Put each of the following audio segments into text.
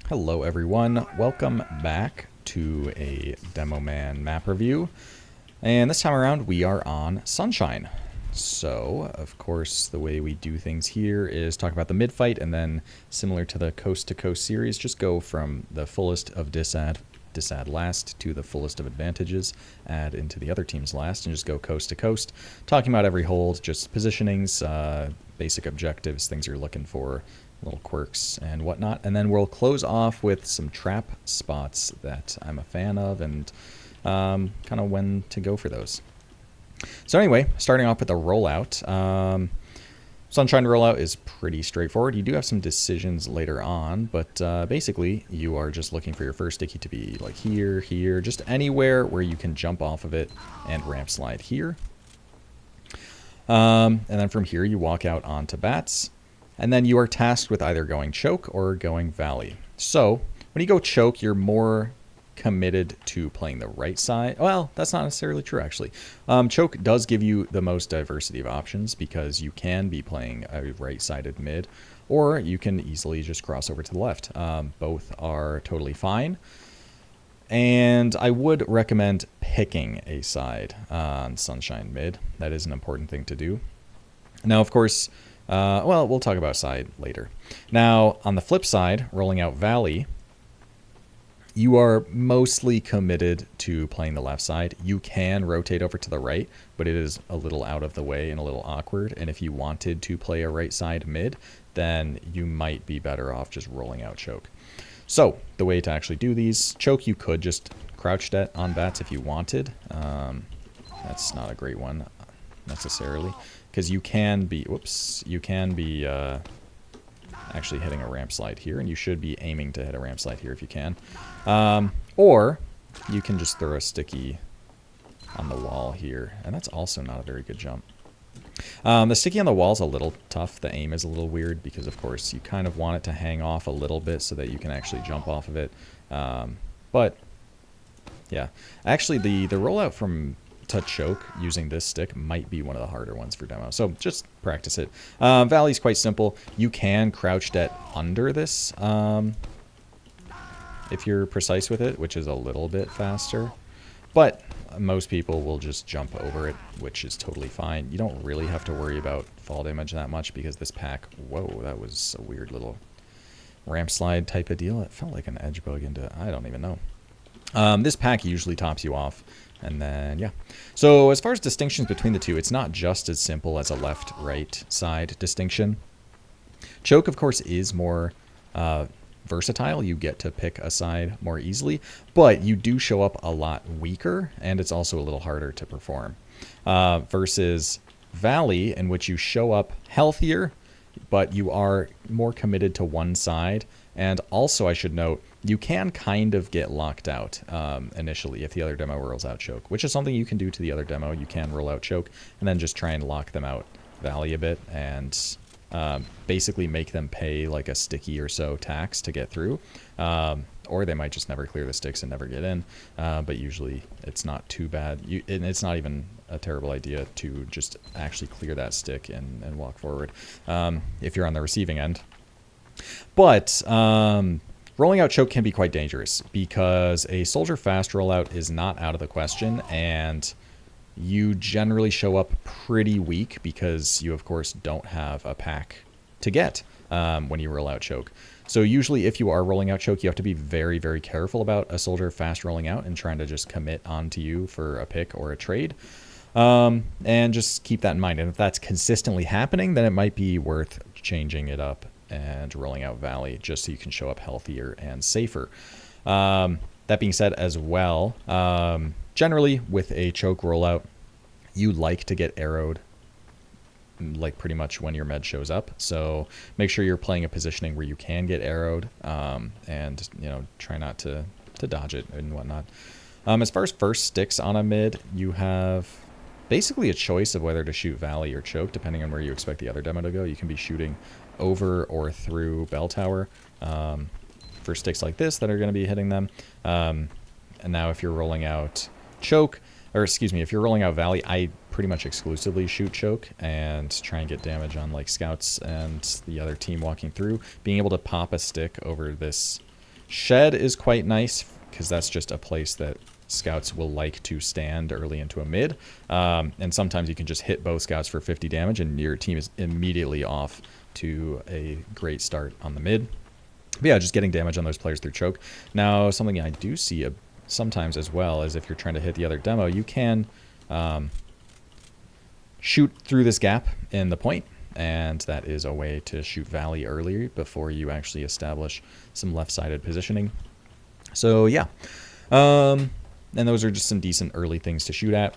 Hello everyone, welcome back to a Demo Man map review, and this time around we are on Sunshine. So, of course, the way we do things here is talk about the mid-fight, and then, similar to the Coast to Coast series, just go from the fullest of disadd last to the fullest of advantages, add into the other team's last, and just go coast to coast, talking about every hold, just positionings, basic objectives, things you're looking for, little quirks and whatnot, and then we'll close off with some trap spots that I'm a fan of and kind of when to go for those. So anyway, starting off with the rollout. Sunshine rollout is pretty straightforward. You do have some decisions later on, but basically you are just looking for your first sticky to be like here, here, just anywhere where you can jump off of it and ramp slide here. And then from here you walk out onto bats. And then you are tasked with either going choke or going valley. So when you go choke, you're more committed to playing the right side. Well, that's not necessarily true, actually. Choke does give you the most diversity of options because you can be playing a right-sided mid, or you can easily just cross over to the left. Both are totally fine. And I would recommend picking a side on Sunshine mid. That is an important thing to do. Now, of course, well, we'll talk about side later. Now, on the flip side, rolling out valley, you are mostly committed to playing the left side. You can rotate over to the right, but it is a little out of the way and a little awkward. And if you wanted to play a right side mid, then you might be better off just rolling out choke. So the way to actually do these, choke, you could just crouch det on bats if you wanted. That's not a great one necessarily, because you can be, actually hitting a ramp slide here, and you should be aiming to hit a ramp slide here if you can. Or you can just throw a sticky on the wall here, and that's also not a very good jump. The sticky on the wall is a little tough. The aim is a little weird because, of course, you kind of want it to hang off a little bit so that you can actually jump off of it. But, yeah. Actually, the rollout from to choke using this stick might be one of the harder ones for demo, so just practice it. Valley's quite simple. You can crouch det under this if you're precise with it, which is a little bit faster, but most people will just jump over it, which is totally fine. You don't really have to worry about fall damage that much because this pack, whoa, that was a weird little ramp slide type of deal. It felt like an edge bug into, I don't even know. This pack usually tops you off. And then, yeah. So as far as distinctions between the two, it's not just as simple as a left-right side distinction. Choke, of course, is more versatile. You get to pick a side more easily, but you do show up a lot weaker, and it's also a little harder to perform. Versus Valley, in which you show up healthier, but you are more committed to one side. And also, I should note, you can kind of get locked out initially if the other demo rolls out choke, which is something you can do to the other demo. You can roll out choke and then just try and lock them out valley a bit and basically make them pay like a sticky or so tax to get through. Or they might just never clear the sticks and never get in. But usually it's not too bad. And it's not even a terrible idea to just actually clear that stick and walk forward if you're on the receiving end. But rolling out choke can be quite dangerous because a soldier fast rollout is not out of the question, and you generally show up pretty weak because you, of course, don't have a pack to get when you roll out choke. So usually if you are rolling out choke, you have to be very, very careful about a soldier fast rolling out and trying to just commit onto you for a pick or a trade. And just keep that in mind. And if that's consistently happening, then it might be worth changing it up and rolling out Valley just so you can show up healthier and safer. That being said as well, generally with a choke rollout, you like to get arrowed like pretty much when your med shows up. So make sure you're playing a positioning where you can get arrowed and, you know, try not to dodge it and whatnot. As far as first sticks on a mid, you have basically a choice of whether to shoot Valley or choke, depending on where you expect the other demo to go. You can be shooting over or through bell tower for sticks like this that are going to be hitting them. And now if you're rolling out choke, or excuse me, if you're rolling out Valley, I pretty much exclusively shoot choke and try and get damage on like scouts and the other team walking through. Being able to pop a stick over this Shed is quite nice because that's just a place that scouts will like to stand early into a mid. And sometimes you can just hit both scouts for 50 damage and your team is immediately off to a great start on the mid. But yeah, just getting damage on those players through choke. Now, something I do see sometimes as well is if you're trying to hit the other demo, you can shoot through this gap in the point, and that is a way to shoot Valley earlier before you actually establish some left-sided positioning. So yeah, and those are just some decent early things to shoot at.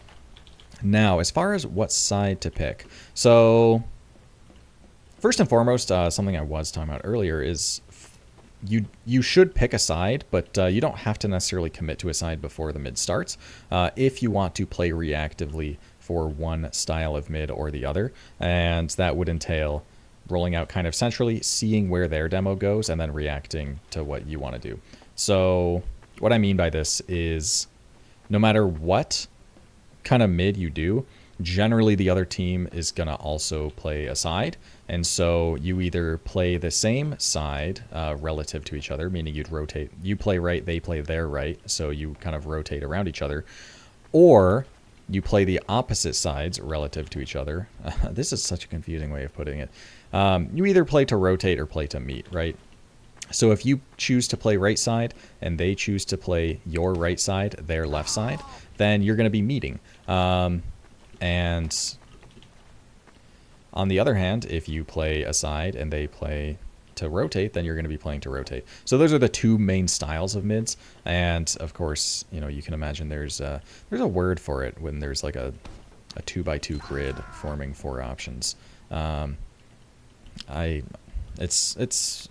Now, as far as what side to pick, so first and foremost, something I was talking about earlier is you should pick a side, but you don't have to necessarily commit to a side before the mid starts if you want to play reactively for one style of mid or the other, and that would entail rolling out kind of centrally, seeing where their demo goes, and then reacting to what you want to do. So what I mean by this is no matter what kind of mid you do, generally the other team is going to also play a side. And so you either play the same side relative to each other, meaning you'd rotate, you play right, they play their right, so you kind of rotate around each other, or you play the opposite sides relative to each other. This is such a confusing way of putting it. You either play to rotate or play to meet, right? So if you choose to play right side and they choose to play your right side, their left side, then you're going to be meeting. And on the other hand, if you play a side and they play to rotate, then you're going to be playing to rotate. So those are the two main styles of mids. And of course, you know, you can imagine there's a word for it when there's like a 2x2 grid forming 4 options. It's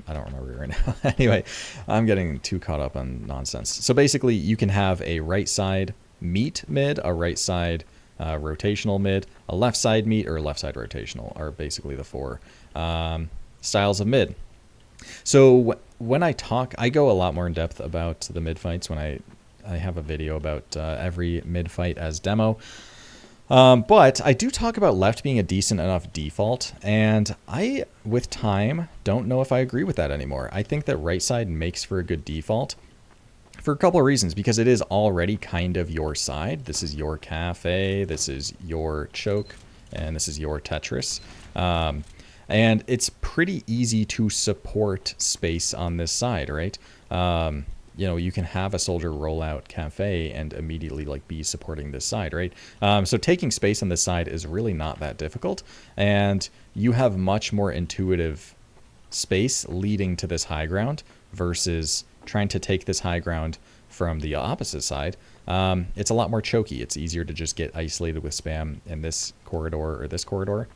I don't remember right now. Anyway, I'm getting too caught up on nonsense. So basically, you can have a right side meet mid, a right side rotational mid, a left side meet, or a left side rotational are basically the 4 styles of mid. So when I talk, I go a lot more in depth about the mid fights when I have a video about every mid fight as demo. But I do talk about left being a decent enough default, and I, with time, don't know if I agree with that anymore. I think that right side makes for a good default for a couple of reasons, because it is already kind of your side. This is your cafe, this is your choke, and this is your Tetris. And it's pretty easy to support space on this side, right? You know, you can have a soldier roll out cafe and immediately like be supporting this side, right? So taking space on this side is really not that difficult, and you have much more intuitive space leading to this high ground versus trying to take this high ground from the opposite side. It's a lot more choky. It's easier to just get isolated with spam in this corridor or this corridor.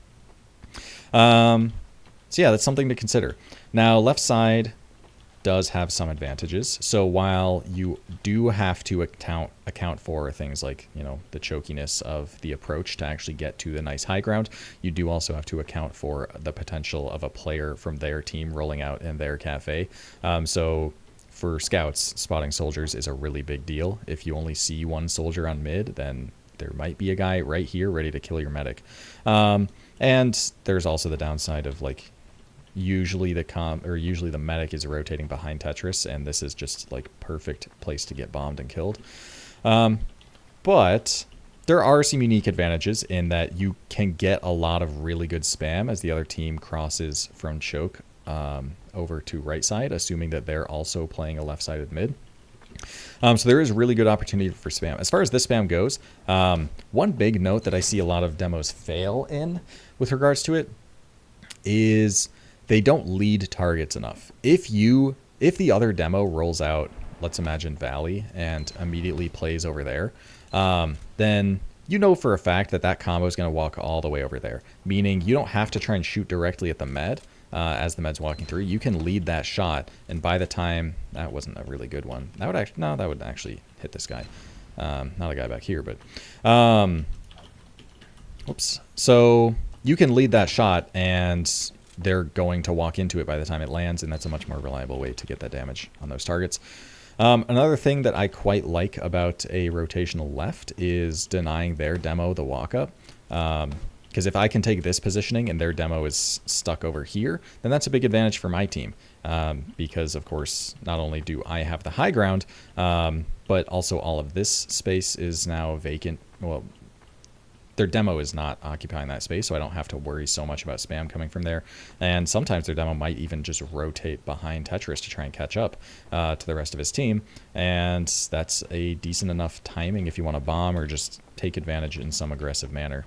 So yeah, that's something to consider. Now, left side does have some advantages. So while you do have to account for things like, you know, the chokiness of the approach to actually get to the nice high ground, you do also have to account for the potential of a player from their team rolling out in their cafe. So for scouts, spotting soldiers is a really big deal. If you only see one soldier on mid, then there might be a guy right here ready to kill your medic. And there's also the downside of like, usually the medic is rotating behind Tetris, and this is just like perfect place to get bombed and killed. But there are some unique advantages in that you can get a lot of really good spam as the other team crosses from choke over to right side, assuming that they're also playing a left-sided mid. So there is really good opportunity for spam. As far as this spam goes, one big note that I see a lot of demos fail in with regards to it is they don't lead targets enough. If the other demo rolls out, let's imagine Valley, and immediately plays over there, then you know for a fact that that combo is going to walk all the way over there, meaning you don't have to try and shoot directly at the med as the med's walking through. You can lead that shot, and by the time, that wasn't a really good one. That would actually hit this guy. Not a guy back here, but whoops. So you can lead that shot, and they're going to walk into it by the time it lands, and that's a much more reliable way to get that damage on those targets. Another thing that I quite like about a rotational left is denying their demo the walk-up. Because if I can take this positioning and their demo is stuck over here, then that's a big advantage for my team. Because, of course, not only do I have the high ground, but also all of this space is now vacant. Well, their demo is not occupying that space, so I don't have to worry so much about spam coming from there. And sometimes their demo might even just rotate behind Tetris to try and catch up to the rest of his team. And that's a decent enough timing if you want to bomb or just take advantage in some aggressive manner.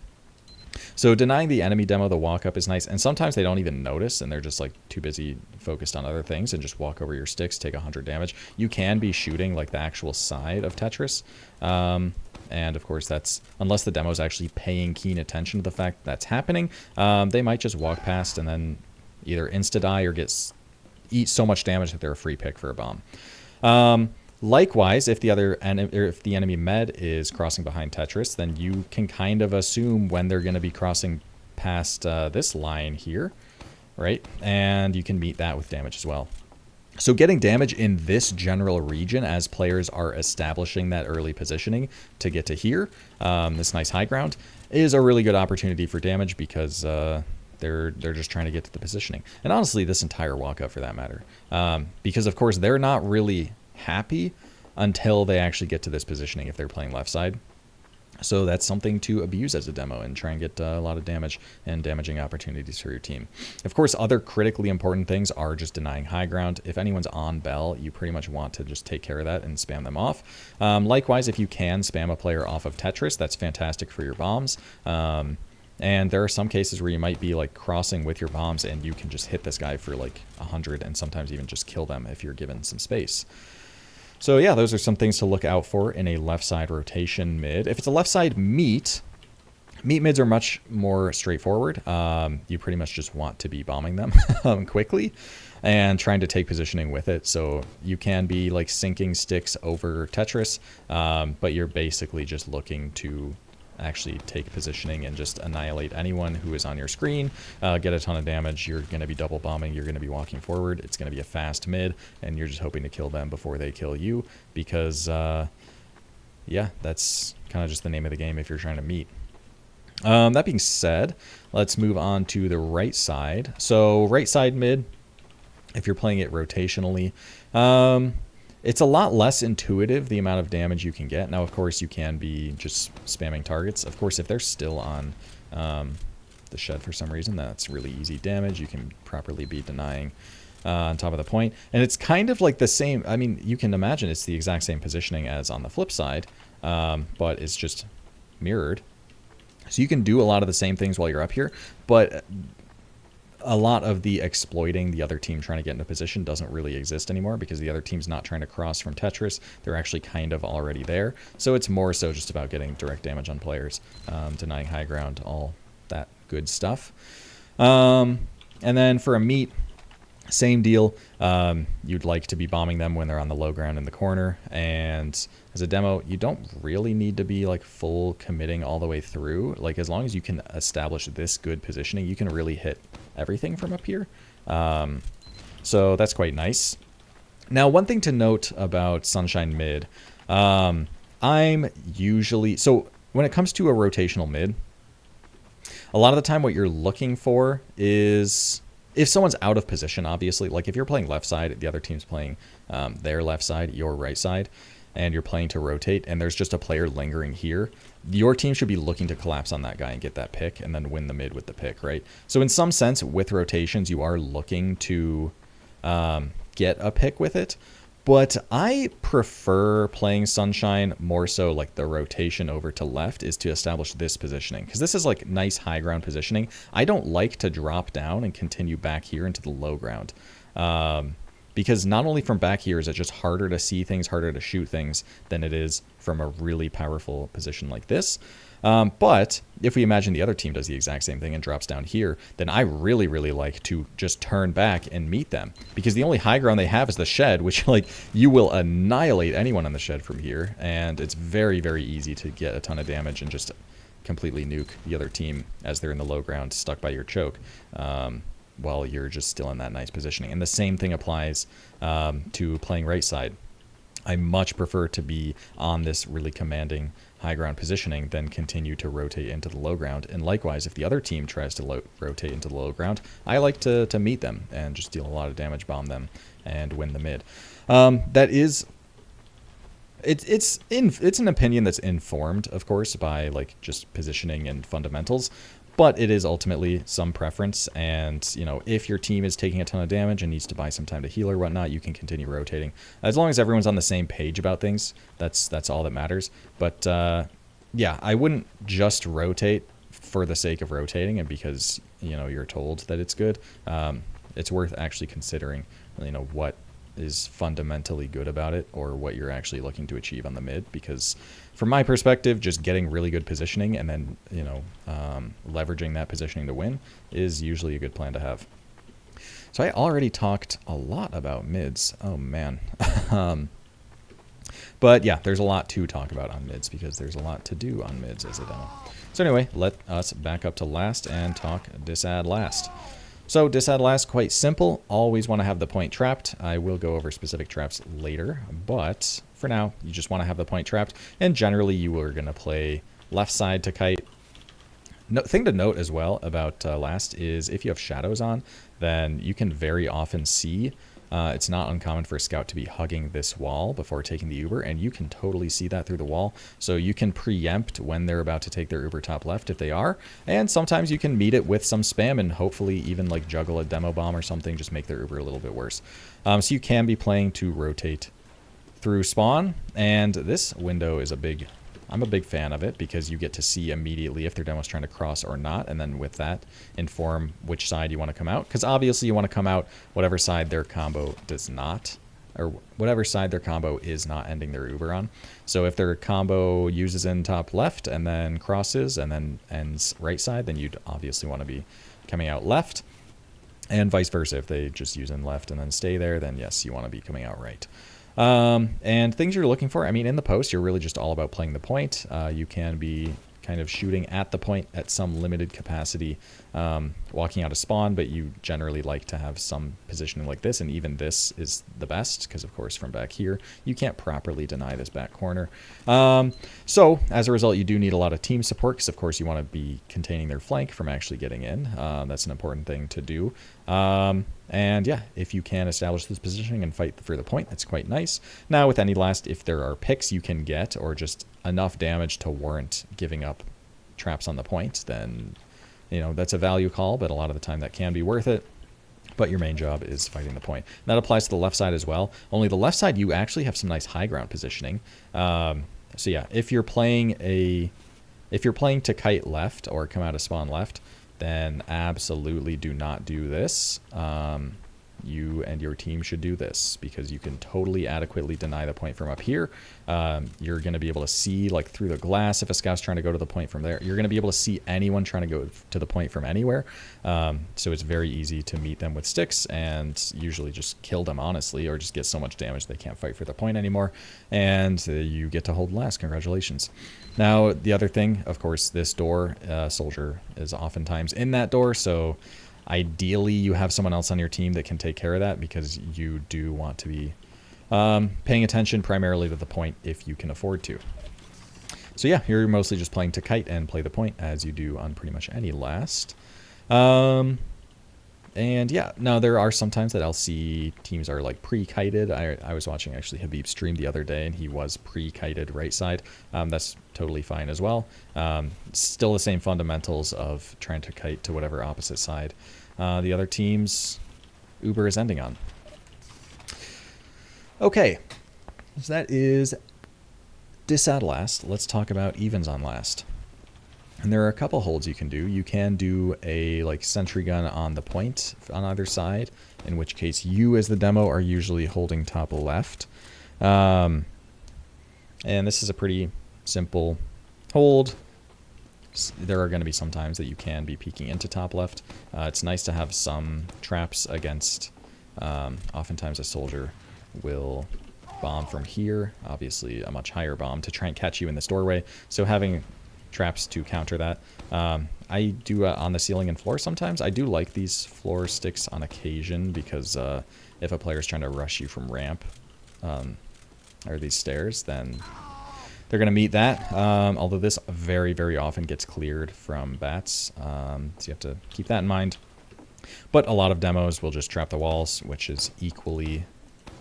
So denying the enemy demo the walk up is nice, and sometimes they don't even notice and they're just like too busy focused on other things and just walk over your sticks, take 100 damage. You can be shooting like the actual side of Tetris, and of course that's unless the demo is actually paying keen attention to the fact that's happening. They might just walk past and then either insta die or eat so much damage that they're a free pick for a bomb. Likewise, if the enemy med is crossing behind Tetris, then you can kind of assume when they're going to be crossing past this line here, right? And you can meet that with damage as well. So getting damage in this general region as players are establishing that early positioning to get to here, this nice high ground, is a really good opportunity for damage because they're just trying to get to the positioning. And honestly, this entire walk-up for that matter. Because, of course, they're not really happy until they actually get to this positioning if they're playing left side. So that's something to abuse as a demo and try and get a lot of damage and damaging opportunities for your team. Of course, other critically important things are just denying high ground. If anyone's on Bell, you pretty much want to just take care of that and spam them off. Likewise, if you can spam a player off of Tetris, that's fantastic for your bombs. And there are some cases where you might be like crossing with your bombs and you can just hit this guy for like 100 and sometimes even just kill them if you're given some space. So yeah, those are some things to look out for in a left side rotation mid. If it's a left side meet mids are much more straightforward. You pretty much just want to be bombing them quickly and trying to take positioning with it. So you can be like sinking sticks over Tetris, but you're basically just looking to actually take positioning and just annihilate anyone who is on your screen, get a ton of damage. You're going to be double bombing, you're going to be walking forward, it's going to be a fast mid, and you're just hoping to kill them before they kill you because yeah, that's kind of just the name of the game if you're trying to meet. That being said, let's move on to the right side. So right side mid, if you're playing it rotationally, it's a lot less intuitive, the amount of damage you can get. Now, of course, you can be just spamming targets. Of course, if they're still on the shed for some reason, that's really easy damage. You can properly be denying on top of the point. And it's kind of like the same. I mean, you can imagine it's the exact same positioning as on the flip side, but it's just mirrored. So you can do a lot of the same things while you're up here, but a lot of the exploiting the other team trying to get into position doesn't really exist anymore because the other team's not trying to cross from Tetris. They're actually kind of already there. So it's more so just about getting direct damage on players, denying high ground, all that good stuff. And then for a meet, same deal. You'd like to be bombing them when they're on the low ground in the corner. And as a demo, you don't really need to be like full committing all the way through. Like as long as you can establish this good positioning, you can really hit everything from up here. So that's quite nice. Now, one thing to note about Sunshine mid, I'm usually, so when it comes to a rotational mid, a lot of the time what you're looking for is if someone's out of position, obviously, like if you're playing left side, the other team's playing their left side, your right side, and you're playing to rotate, and there's just a player lingering here, your team should be looking to collapse on that guy and get that pick and then win the mid with the pick, right? So in some sense, with rotations, you are looking to get a pick with it. But I prefer playing Sunshine more so like the rotation over to left is to establish this positioning. Because this is like nice high ground positioning. I don't like to drop down and continue back here into the low ground. Because not only from back here is it just harder to see things, harder to shoot things than it is from a really powerful position like this. But if we imagine the other team does the exact same thing and drops down here, then I really, really like to just turn back and meet them. Because the only high ground they have is the shed, which like you will annihilate anyone on the shed from here. And it's very, very easy to get a ton of damage and just completely nuke the other team as they're in the low ground stuck by your choke. While you're just still in that nice positioning. And the same thing applies to playing right side. I much prefer to be on this really commanding high ground positioning, then continue to rotate into the low ground. And likewise, if the other team tries to rotate into the low ground, I like to meet them and just deal a lot of damage, bomb them, and win the mid. That is... It's an opinion that's informed, of course, by like just positioning and fundamentals, but it is ultimately some preference. And you know, if your team is taking a ton of damage and needs to buy some time to heal or whatnot, you can continue rotating as long as everyone's on the same page about things. That's all that matters. But yeah, I wouldn't just rotate for the sake of rotating and because you know you're told that it's good. It's worth actually considering, you know, what is fundamentally good about it or what you're actually looking to achieve on the mid, because from my perspective, just getting really good positioning and then, you know, leveraging that positioning to win is usually a good plan to have. So I already talked a lot about mids. Oh man. But yeah, there's a lot to talk about on mids because there's a lot to do on mids as a demo. So anyway, let us back up to last and talk disadd last. So disadd last, quite simple. Always want to have the point trapped. I will go over specific traps later, but for now, you just want to have the point trapped. And generally, you are going to play left side to kite. Thing to note as well about last is if you have shadows on, then you can very often see. It's not uncommon for a scout to be hugging this wall before taking the Uber, and you can totally see that through the wall. So you can preempt when they're about to take their Uber top left if they are, and sometimes you can meet it with some spam and hopefully even like juggle a demo bomb or something, just make their Uber a little bit worse. So you can be playing to rotate through spawn, and this window is I'm a big fan of it because you get to see immediately if their demo's trying to cross or not, and then with that, inform which side you want to come out. Because obviously you want to come out whatever side their combo does not, or whatever side their combo is not ending their Uber on. So if their combo uses in top left and then crosses and then ends right side, then you'd obviously want to be coming out left. And vice versa, if they just use in left and then stay there, then yes, you want to be coming out right. And things you're looking for, I mean, in the post, you're really just all about playing the point. You can be kind of shooting at the point at some limited capacity, walking out of spawn, but you generally like to have some positioning like this, and even this is the best, because of course from back here, you can't properly deny this back corner. So as a result, you do need a lot of team support, because of course you want to be containing their flank from actually getting in. That's an important thing to do. And yeah, if you can establish this positioning and fight for the point, that's quite nice. Now with any last, if there are picks you can get or just enough damage to warrant giving up traps on the point, then, you know, that's a value call, but a lot of the time that can be worth it. But your main job is fighting the point. And that applies to the left side as well. Only the left side, you actually have some nice high ground positioning. So yeah, if you're playing to kite left or come out of spawn left, then absolutely do not do this. You and your team should do this because you can totally adequately deny the point from up here. You're going to be able to see like through the glass if a scout's trying to go to the point from there. You're going to be able to see anyone trying to go to the point from anywhere. So it's very easy to meet them with sticks and usually just kill them honestly, or just get so much damage they can't fight for the point anymore. And you get to hold last. Congratulations. Now, the other thing, of course, this door, soldier is oftentimes in that door, so ideally you have someone else on your team that can take care of that, because you do want to be paying attention primarily to the point if you can afford to. So yeah, you're mostly just playing to kite and play the point as you do on pretty much any last. And yeah, now there are some times that I'll see teams are like pre-kited. I was watching actually Habib stream the other day and he was pre-kited right side. That's totally fine as well. Still the same fundamentals of trying to kite to whatever opposite side the other team's Uber is ending on. Okay, so that is disadd last. Let's talk about evens on last. And there are a couple holds you can do. You can do a like sentry gun on the point on either side, in which case you as the demo are usually holding top left. And this is a pretty simple hold. There are going to be some times that you can be peeking into top left. It's nice to have some traps against, oftentimes a soldier will bomb from here, obviously a much higher bomb to try and catch you in this doorway. So having traps to counter that. I do on the ceiling and floor sometimes. I do like these floor sticks on occasion because if a player is trying to rush you from ramp or these stairs, then they're going to meet that. Although this very, very often gets cleared from bats. So you have to keep that in mind. But a lot of demos will just trap the walls, which is equally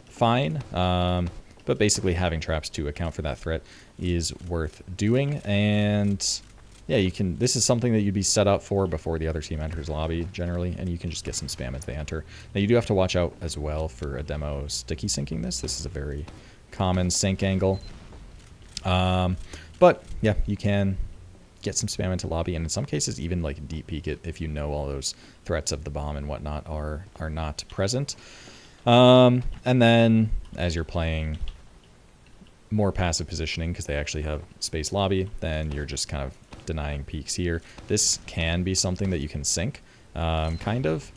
fine. But basically having traps to account for that threat is worth doing. And yeah, you can. This is something that you'd be set up for before the other team enters lobby generally, and you can just get some spam as they enter. Now you do have to watch out as well for a demo sticky sinking this. This is a very common sink angle. But yeah, you can get some spam into lobby, and in some cases even like deep peek it if you know all those threats of the bomb and whatnot are not present. And then as you're playing more passive positioning, because they actually have space lobby, then you're just kind of denying peaks here. This can be something that you can sink, kind of.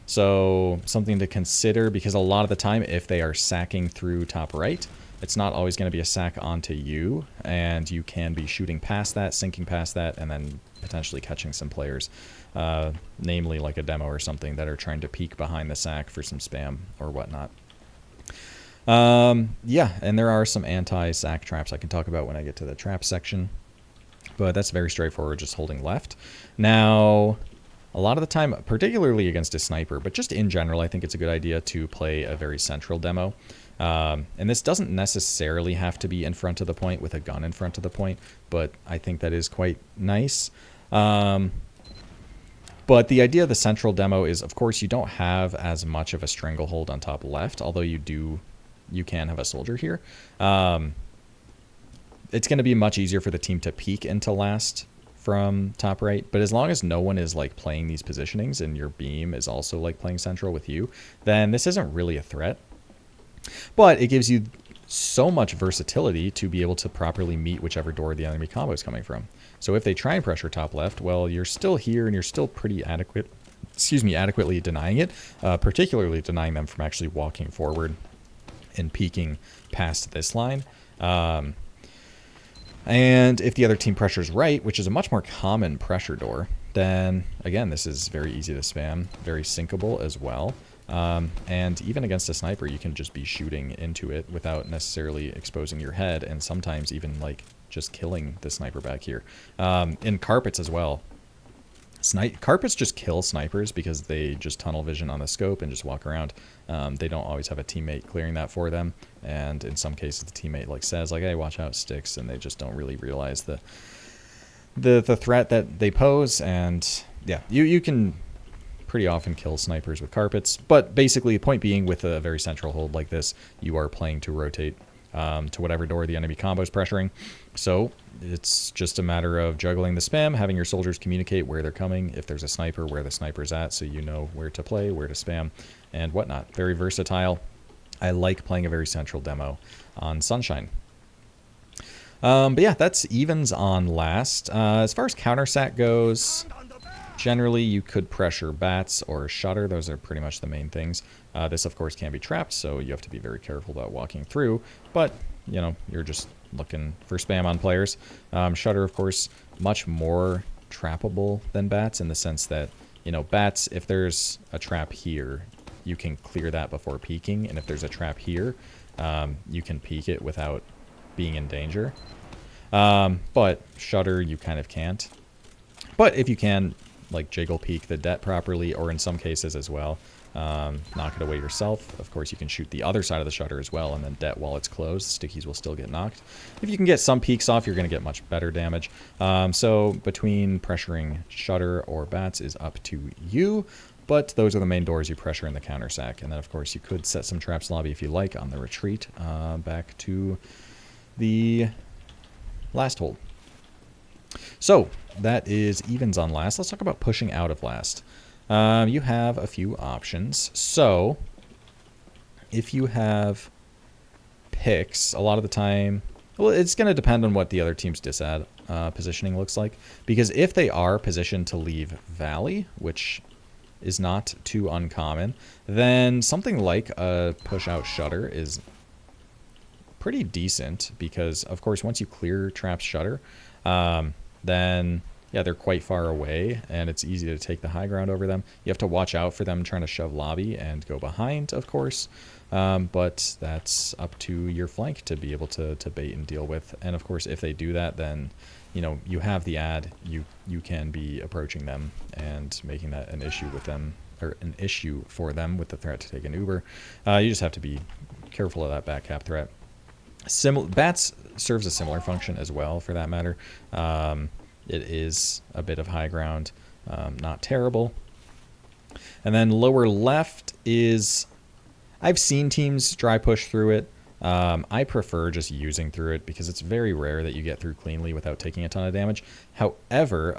So something to consider, because a lot of the time if they are sacking through top right, it's not always going to be a sack onto you, and you can be shooting past that, sinking past that, and then potentially catching some players, namely like a demo or something, that are trying to peek behind the sack for some spam or whatnot. Yeah, and there are some anti-sack traps I can talk about when I get to the trap section, but that's very straightforward, just holding left. Now, a lot of the time, particularly against a sniper, but just in general, I think it's a good idea to play a very central demo. And this doesn't necessarily have to be in front of the point with a gun in front of the point, but I think that is quite nice. But the idea of the central demo is, of course, you don't have as much of a stranglehold on top left, although you can have a soldier here. It's going to be much easier for the team to peek into last from top right, but as long as no one is like playing these positionings and your beam is also like playing central with you, then this isn't really a threat. But it gives you so much versatility to be able to properly meet whichever door the enemy combo is coming from. So if they try and pressure top left, well, you're still here and you're still pretty adequately denying it, particularly denying them from actually walking forward and peeking past this line. And if the other team pressures right, which is a much more common pressure door, then again, this is very easy to spam, very sinkable as well. And even against a sniper, you can just be shooting into it without necessarily exposing your head, and sometimes even like just killing the sniper back here. In carpets as well. Carpets just kill snipers because they just tunnel vision on the scope and just walk around. They don't always have a teammate clearing that for them, and in some cases the teammate like says like, hey, watch out, sticks, and they just don't really realize the threat that they pose. And yeah, you can pretty often kill snipers with carpets, but basically the point being, with a very central hold like this, you are playing to rotate to whatever door the enemy combo is pressuring. So it's just a matter of juggling the spam, having your soldiers communicate where they're coming, if there's a sniper, where the sniper's at, so you know where to play, where to spam, and whatnot. Very versatile. I like playing a very central demo on Sunshine. But yeah, that's evens on last. As far as counter sack goes, generally you could pressure bats or shutter. Those are pretty much the main things. This of course can be trapped, so you have to be very careful about walking through, but you know, you're just looking for spam on players. Shutter, of course, much more trappable than bats, in the sense that, you know, bats, if there's a trap here, you can clear that before peeking, and if there's a trap here, you can peek it without being in danger. But shutter, you kind of can't. But if you can, like, jiggle peek the det properly, or in some cases as well, knock it away yourself. Of course, you can shoot the other side of the shutter as well, and then det while it's closed. Stickies will still get knocked. If you can get some peeks off, you're going to get much better damage. So between pressuring shutter or bats is up to you, but those are the main doors you pressure in the counter sack. And then, of course, you could set some traps lobby if you like on the retreat back to the last hold. So that is evens on last. Let's talk about pushing out of last. You have a few options. So if you have picks, a lot of the time, well, it's going to depend on what the other team's disad positioning looks like. Because if they are positioned to leave Valley, which is not too uncommon, then something like a push out shutter is pretty decent. Because, of course, once you clear trap shutter, then yeah, they're quite far away, and it's easy to take the high ground over them. You have to watch out for them trying to shove lobby and go behind, of course. But that's up to your flank to be able to bait and deal with. And of course, if they do that, then you have the ad. You can be approaching them and making that an issue with them, or an issue for them with the threat to take an Uber. You just have to be careful of that back cap threat. Bats serves a similar function as well, for that matter. It is a bit of high ground, not terrible. And then lower left is, I've seen teams dry push through it. I prefer just using through it because it's very rare that you get through cleanly without taking a ton of damage. However,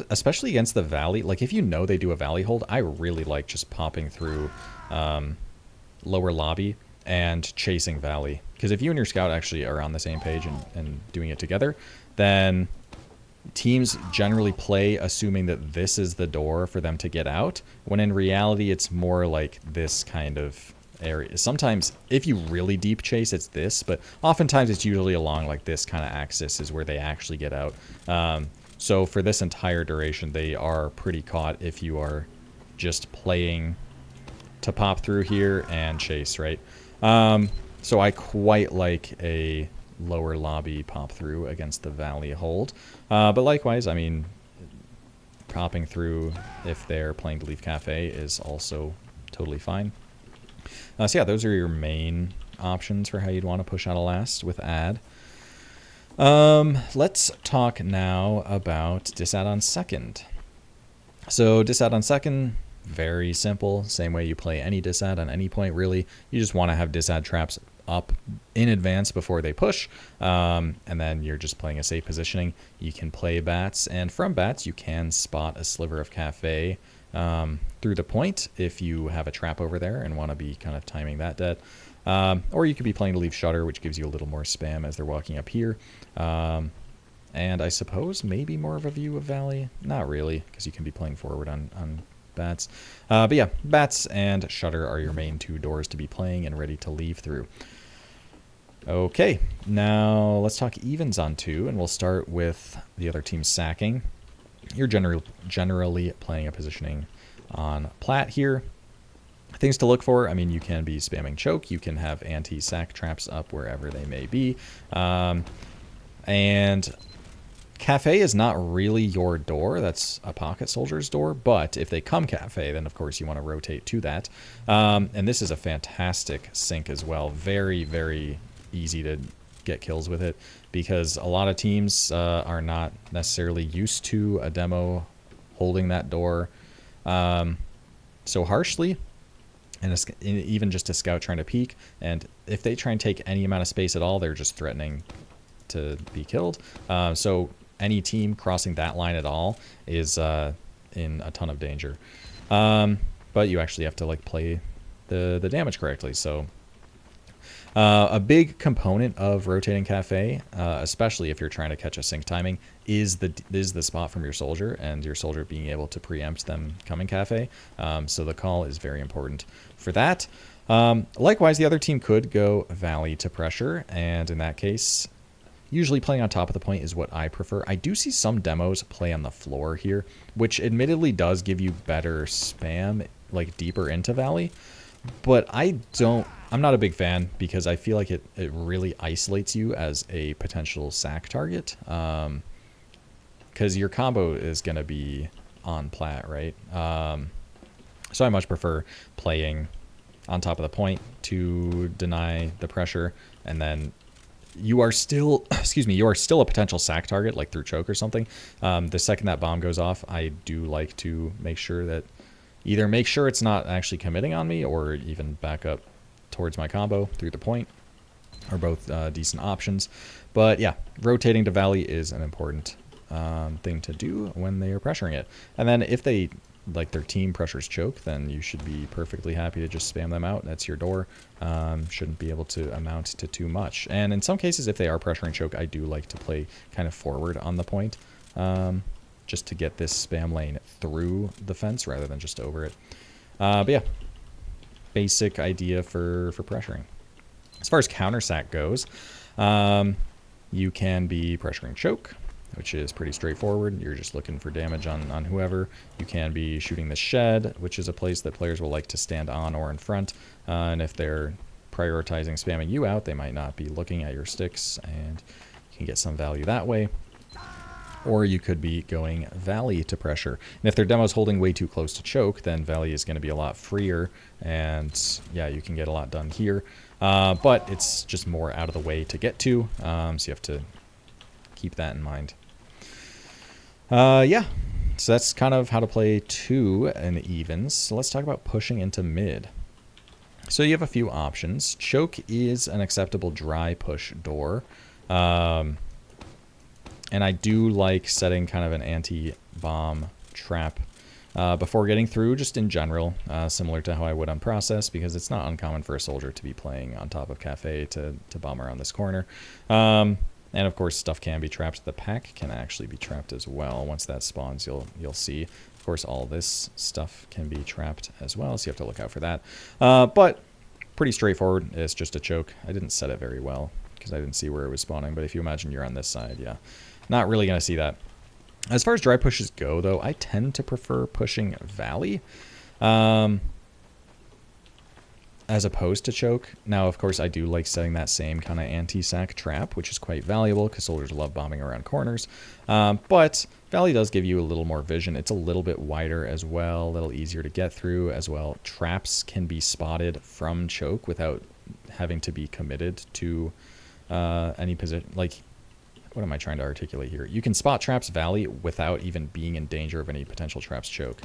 especially against the Valley, like if you know they do a Valley hold, I really like just popping through lower lobby and chasing Valley. Because if you and your scout actually are on the same page and doing it together, then teams generally play assuming that this is the door for them to get out, when in reality it's more like this kind of area. Sometimes if you really deep chase, it's this, but oftentimes it's usually along like this kind of axis is where they actually get out. So for this entire duration, they are pretty caught if you are just playing to pop through here and chase, right? So I quite like a lower lobby pop through against the Valley hold. But likewise, I mean, popping through if they're playing to leave cafe is also totally fine. So yeah, those are your main options for how you'd want to push out a last with ad. Let's talk now about disad on second. So disad on second, very simple. Same way you play any disad on any point, really. You just want to have disad traps up in advance before they push, and then you're just playing a safe positioning. You can play bats, and from bats you can spot a sliver of cafe through the point if you have a trap over there and want to be kind of timing that dead. Or you could be playing to leave shutter, which gives you a little more spam as they're walking up here. And I suppose maybe more of a view of Valley. Not really, because you can be playing forward on bats. But yeah, bats and shutter are your main two doors to be playing and ready to leave through. Okay, now let's talk evens on two, and we'll start with the other team sacking. You're generally playing a positioning on plat here. Things to look for, I mean, you can be spamming choke. You can have anti-sack traps up wherever they may be. And cafe is not really your door. That's a pocket soldier's door. But if they come cafe, then of course you want to rotate to that. And this is a fantastic sync as well. Very, very easy to get kills with it, because a lot of teams are not necessarily used to a demo holding that door so harshly, and even just a scout trying to peek. And if they try and take any amount of space at all, they're just threatening to be killed. So any team crossing that line at all is in a ton of danger. But you actually have to like play the damage correctly. So a big component of rotating cafe, especially if you're trying to catch a sync timing, is the spot from your soldier, and your soldier being able to preempt them coming cafe. So the call is very important for that. Likewise, the other team could go Valley to pressure, and in that case, usually playing on top of the point is what I prefer. I do see some demos play on the floor here, which admittedly does give you better spam, like deeper into Valley. But I'm not a big fan, because I feel like it really isolates you as a potential sack target. Because your combo is going to be on plat, right? So I much prefer playing on top of the point to deny the pressure, and then you are still, you are still a potential sack target, like through choke or something. The second that bomb goes off, I do like to make sure that either make sure it's not actually committing on me, or even back up towards my combo through the point, are both decent options. But yeah, rotating to Valley is an important thing to do when they are pressuring it. And then if they, like their team pressures choke, then you should be perfectly happy to just spam them out. That's your door. Shouldn't be able to amount to too much. And in some cases, if they are pressuring choke, I do like to play kind of forward on the point, just to get this spam lane through the fence rather than just over it. But yeah, basic idea for pressuring. As far as counter sack goes, you can be pressuring choke, which is pretty straightforward. You're just looking for damage on whoever. You can be shooting the shed, which is a place that players will like to stand on or in front. And if they're prioritizing spamming you out, they might not be looking at your sticks, and you can get some value that way. Or you could be going Valley to pressure. And if their demo's holding way too close to choke, then Valley is going to be a lot freer. And yeah, you can get a lot done here. But it's just more out of the way to get to. So you have to keep that in mind. Yeah, so that's kind of how to play 2 in evens. So let's talk about pushing into mid. So you have a few options. Choke is an acceptable dry push door. And I do like setting kind of an anti-bomb trap before getting through, just in general, similar to how I would on process, because it's not uncommon for a soldier to be playing on top of cafe to bomb around this corner. And of course, stuff can be trapped. The pack can actually be trapped as well. Once that spawns, you'll see. Of course, all this stuff can be trapped as well, so you have to look out for that. But pretty straightforward. It's just a choke. I didn't set it very well because I didn't see where it was spawning, but if you imagine you're on this side, yeah. Not really going to see that. As far as dry pushes go, though, I tend to prefer pushing Valley as opposed to choke. Now, of course, I do like setting that same kind of anti-sack trap, which is quite valuable because soldiers love bombing around corners. But Valley does give you a little more vision. It's a little bit wider as well, a little easier to get through as well. Traps can be spotted from choke without having to be committed to any position. Like, what am I trying to articulate here? You can spot traps Valley without even being in danger of any potential traps choke,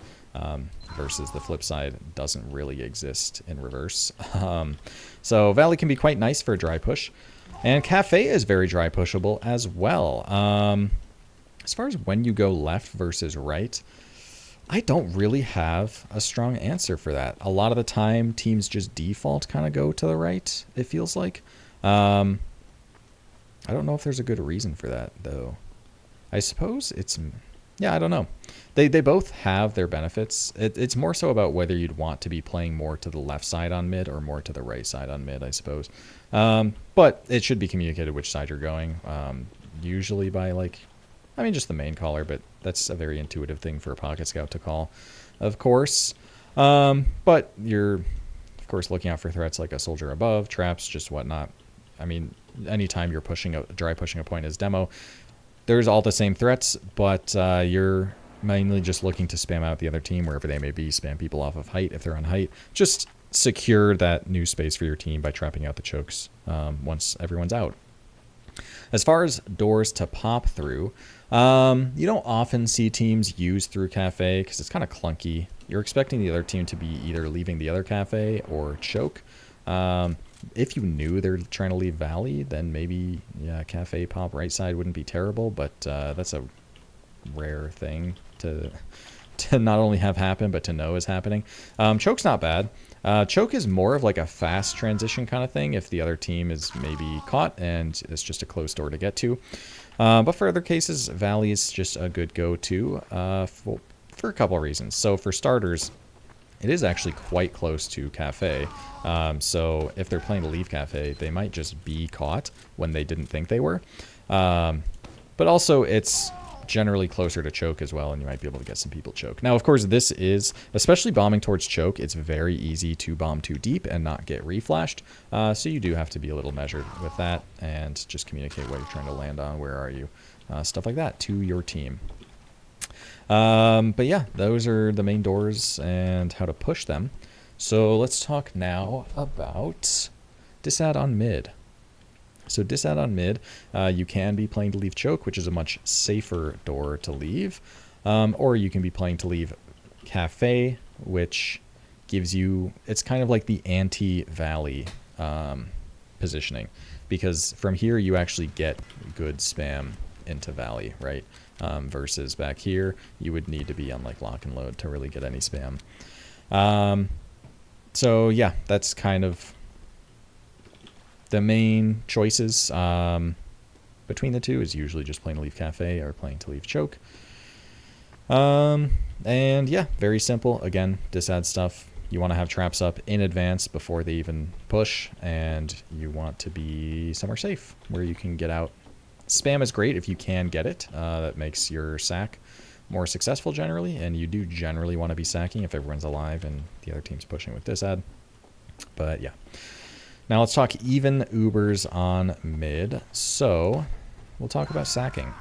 versus the flip side doesn't really exist in reverse. So Valley can be quite nice for a dry push, and Cafe is very dry pushable as well. As far as when you go left versus right, I don't really have a strong answer for that. A lot of the time, teams just default kind of go to the right, it feels like. I don't know if there's a good reason for that, though. I suppose it's... Yeah, I don't know. They both have their benefits. It's more so about whether you'd want to be playing more to the left side on mid or more to the right side on mid, I suppose. But it should be communicated which side you're going. Usually by, like... I mean, just the main caller, but that's a very intuitive thing for a pocket scout to call, of course. But you're, of course, looking out for threats like a soldier above, traps, just whatnot. I mean, anytime you're dry pushing a point as demo, there's all the same threats, but you're mainly just looking to spam out the other team wherever they may be, spam people off of height if they're on height. Just secure that new space for your team by trapping out the chokes once everyone's out. As far as doors to pop through, you don't often see teams use through cafe because it's kind of clunky. You're expecting the other team to be either leaving the other cafe or choke. If you knew they're trying to leave Valley, then maybe, yeah, cafe pop right side wouldn't be terrible, but that's a rare thing to not only have happen, but to know is happening. Choke's not bad. Choke is more of like a fast transition kind of thing if the other team is maybe caught and it's just a closed door to get to. But for other cases, Valley is just a good go-to for a couple of reasons. So for starters, it is actually quite close to cafe. So if they're playing to leave cafe, they might just be caught when they didn't think they were. But also it's generally closer to choke as well, and you might be able to get some people choke. Now, of course, this is, especially bombing towards choke, it's very easy to bomb too deep and not get reflashed. So you do have to be a little measured with that and just communicate what you're trying to land on, where are you, stuff like that to your team. But yeah, those are the main doors and how to push them. So let's talk now about disadd on mid. So disadd on mid, you can be playing to leave choke, which is a much safer door to leave. Or you can be playing to leave cafe, which gives you, it's kind of like the anti-Valley positioning. Because from here you actually get good spam into Valley, right? Versus back here, you would need to be on like lock and load to really get any spam. So yeah, that's kind of the main choices between the two is usually just playing to leave cafe or playing to leave choke. And yeah, very simple. Again, disadd stuff. You want to have traps up in advance before they even push, and you want to be somewhere safe where you can get out Spam is great if you can get it. That makes your sack more successful generally, and you do generally want to be sacking if everyone's alive and the other team's pushing with this ad. But yeah. Now let's talk even Ubers on mid. So we'll talk about sacking.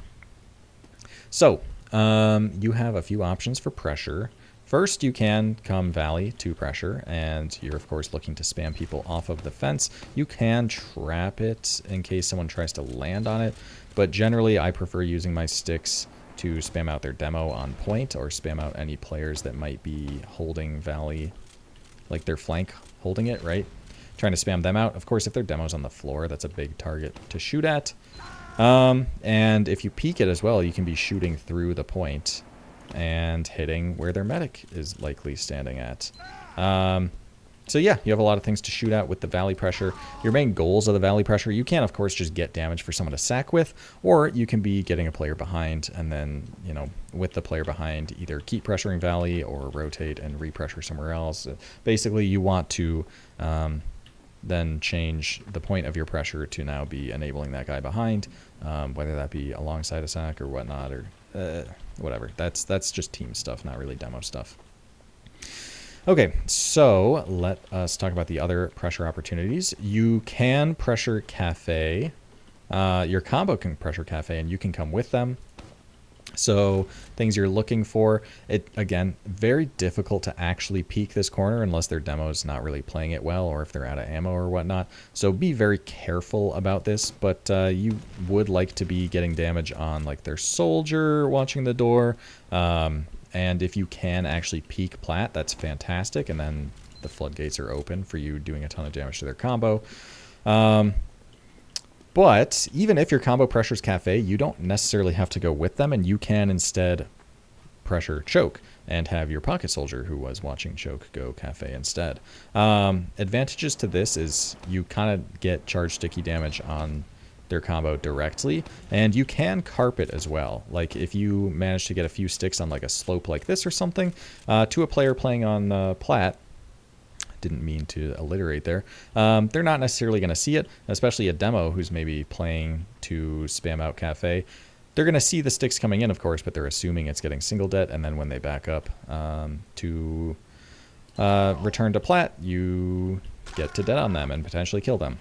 So you have a few options for pressure. First, you can come Valley to pressure, and you're, of course, looking to spam people off of the fence. You can trap it in case someone tries to land on it, but generally I prefer using my sticks to spam out their demo on point or spam out any players that might be holding Valley, like their flank holding it, right? Trying to spam them out. Of course, if their demo's on the floor, that's a big target to shoot at. And if you peek it as well, you can be shooting through the point and hitting where their medic is likely standing at. So yeah, you have a lot of things to shoot at with the Valley pressure. Your main goals of the Valley pressure, you can of course just get damage for someone to sack with, or you can be getting a player behind and then, you know, with the player behind, either keep pressuring Valley or rotate and repressure somewhere else. Basically, you want to then change the point of your pressure to now be enabling that guy behind, whether that be alongside a sack or whatnot, or whatever. That's just team stuff, not really demo stuff. Okay, so let us talk about the other pressure opportunities. You can pressure Cafe. Your combo can pressure Cafe, and you can come with them. So things you're looking for, it again, very difficult to actually peek this corner unless their demo's not really playing it well, or if they're out of ammo or whatnot. So be very careful about this, but you would like to be getting damage on like their soldier watching the door. And if you can actually peek plat, that's fantastic. And then the floodgates are open for you doing a ton of damage to their combo. But even if your combo pressures Cafe, you don't necessarily have to go with them, and you can instead pressure Choke and have your pocket soldier who was watching Choke go Cafe instead. Advantages to this is you kind of get charge sticky damage on their combo directly, and you can carp it as well. Like if you manage to get a few sticks on like a slope like this or something, to a player playing on plat, didn't mean to alliterate there, they're not necessarily going to see it, especially a demo who's maybe playing to spam out Cafe. They're going to see the sticks coming in, of course, but they're assuming it's getting single det, and then when they back up to return to plat, you get to det on them and potentially kill them.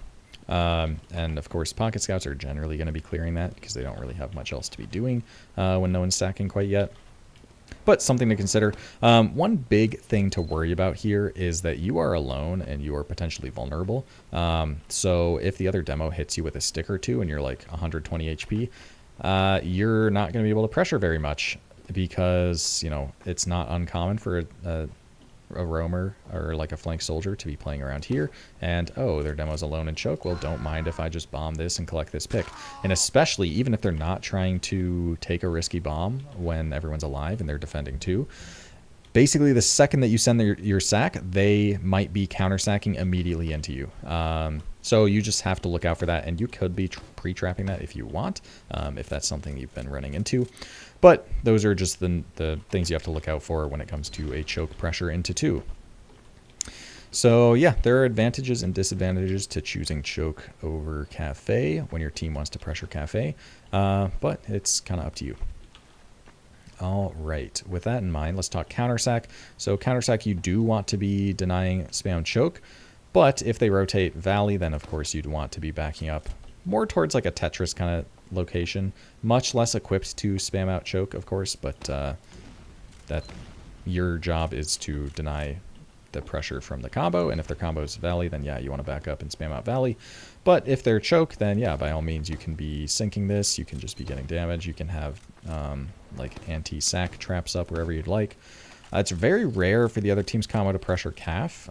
And of course, pocket scouts are generally going to be clearing that because they don't really have much else to be doing when no one's stacking quite yet. But something to consider. One big thing to worry about here is that you are alone and you are potentially vulnerable. So if the other demo hits you with a stick or two and you're like 120 HP, you're not going to be able to pressure very much because, you know, it's not uncommon for a roamer or like a flank soldier to be playing around here, and oh, their demo's alone in Choke. Well, don't mind if I just bomb this and collect this pick. And especially even if they're not trying to take a risky bomb when everyone's alive and they're defending too, basically the second that you send your sack, they might be counter sacking immediately into you. So you just have to look out for that, and you could be pre-trapping that if you want, if that's something you've been running into. But those are just the things you have to look out for when it comes to a Choke pressure into 2. So yeah, there are advantages and disadvantages to choosing Choke over Cafe when your team wants to pressure Cafe, but it's kind of up to you. All right, with that in mind, let's talk countersack. So countersack, you do want to be denying spam Choke, but if they rotate Valley, then of course you'd want to be backing up more towards like a Tetris kind of location. Much less equipped to spam out Choke, of course, but that your job is to deny the pressure from the combo, and if their combo is Valley, then yeah, you want to back up and spam out Valley. But if they're Choke, then yeah, by all means, you can be sinking this, you can just be getting damage, you can have like anti-sack traps up wherever you'd like. It's very rare for the other team's combo to pressure Calf.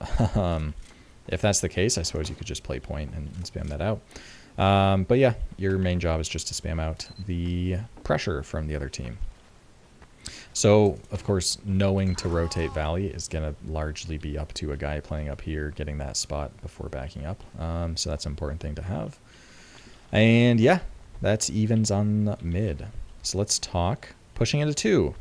If that's the case, I suppose you could just play point and spam that out. But yeah, your main job is just to spam out the pressure from the other team. So, of course, knowing to rotate Valley is going to largely be up to a guy playing up here, getting that spot before backing up. So that's an important thing to have. And yeah, that's evens on mid. So let's talk pushing into 2.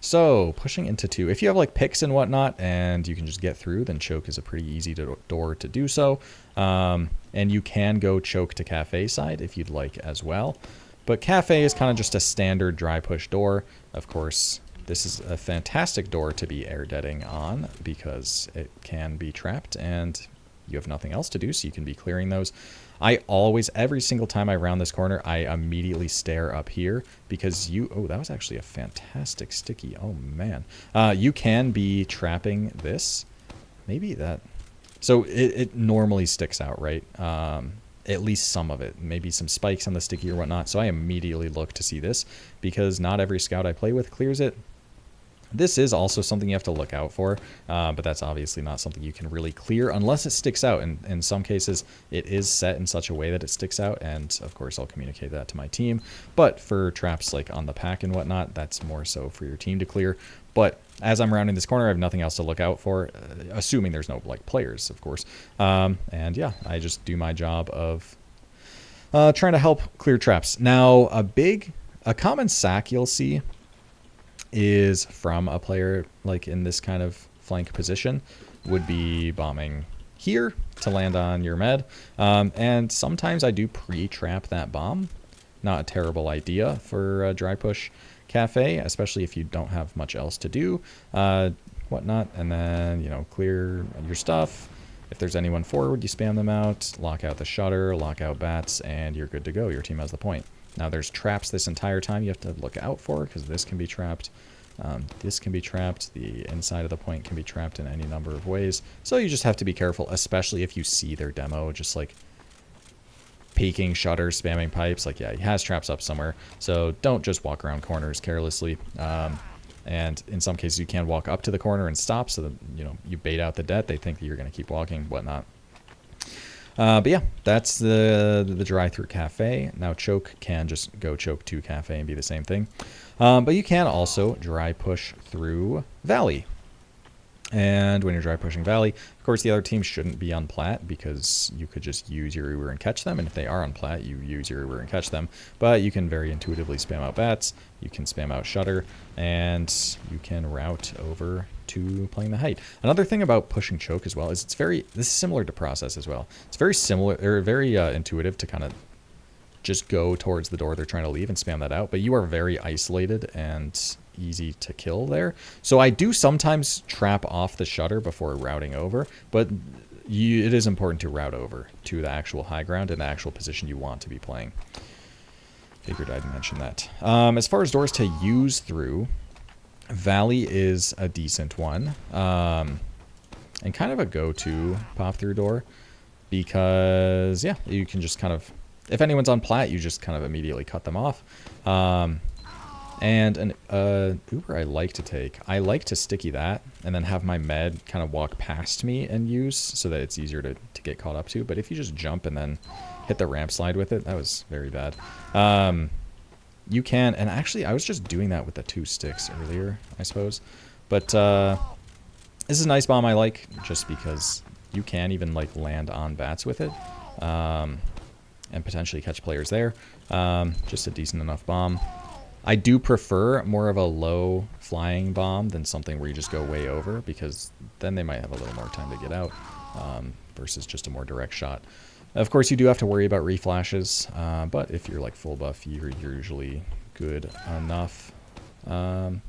So pushing into 2. If you have like picks and whatnot and you can just get through, then choke is a pretty easy door to do so. And you can go choke to cafe side if you'd like as well. But cafe is kind of just a standard dry push door. Of course, this is a fantastic door to be air deading on because it can be trapped and you have nothing else to do, so you can be clearing those. I always, every single time I round this corner, I immediately stare up here because oh, that was actually a fantastic sticky. Oh, man. You can be trapping this. Maybe that. So it normally sticks out, right? At least some of it. Maybe some spikes on the sticky or whatnot. So I immediately look to see this because not every scout I play with clears it. This is also something you have to look out for, but that's obviously not something you can really clear unless it sticks out. And in some cases, it is set in such a way that it sticks out, and of course, I'll communicate that to my team. But for traps like on the pack and whatnot, that's more so for your team to clear. But as I'm rounding this corner, I have nothing else to look out for, assuming there's no like players, of course. And yeah, I just do my job of trying to help clear traps. Now, a common sack you'll see is from a player like in this kind of flank position would be bombing here to land on your med. And sometimes I do pre-trap that bomb. Not a terrible idea for a dry push cafe, especially if you don't have much else to do, whatnot. And then, you know, clear your stuff. If there's anyone forward, you spam them out, lock out the shutter, lock out bats, and you're good to go. Your team has the point. Now there's traps this entire time you have to look out for because this can be trapped. This can be trapped. The inside of the point can be trapped in any number of ways. So you just have to be careful, especially if you see their demo just like peeking shutters, spamming pipes. Like, yeah, he has traps up somewhere. So don't just walk around corners carelessly. And in some cases you can walk up to the corner and stop so that, you know, you bait out the debt. They think that you're going to keep walking, whatnot. But yeah, that's the dry through cafe. Now choke can just go choke to cafe and be the same thing. But you can also dry push through valley. And when you're dry pushing valley, of course the other team shouldn't be on plat because you could just use your Uber and catch them. And if they are on plat, you use your Uber and catch them. But you can very intuitively spam out bats. You can spam out shutter. And you can route over to playing the height. Another thing about pushing choke as well is this is similar to process as well. It's very similar, or very intuitive to kind of just go towards the door they're trying to leave and spam that out. But you are very isolated and easy to kill there. So I do sometimes trap off the shutter before routing over, but it is important to route over to the actual high ground and the actual position you want to be playing. Figured I'd mention that. As far as doors to use through, Valley is a decent one, and kind of a go-to pop-through door because, yeah, you can just kind of, if anyone's on plat, you just kind of immediately cut them off. And an Uber I like to take, I like to sticky that and then have my med kind of walk past me and use so that it's easier to get caught up to. But if you just jump and then hit the ramp slide with it, that was very bad. You can, and actually I was just doing that with the 2 sticks earlier, I suppose. But this is a nice bomb I like just because you can even like land on bats with it and potentially catch players there. Just a decent enough bomb. I do prefer more of a low flying bomb than something where you just go way over because then they might have a little more time to get out versus just a more direct shot. Of course, you do have to worry about reflashes, but if you're like full buff, you're usually good enough to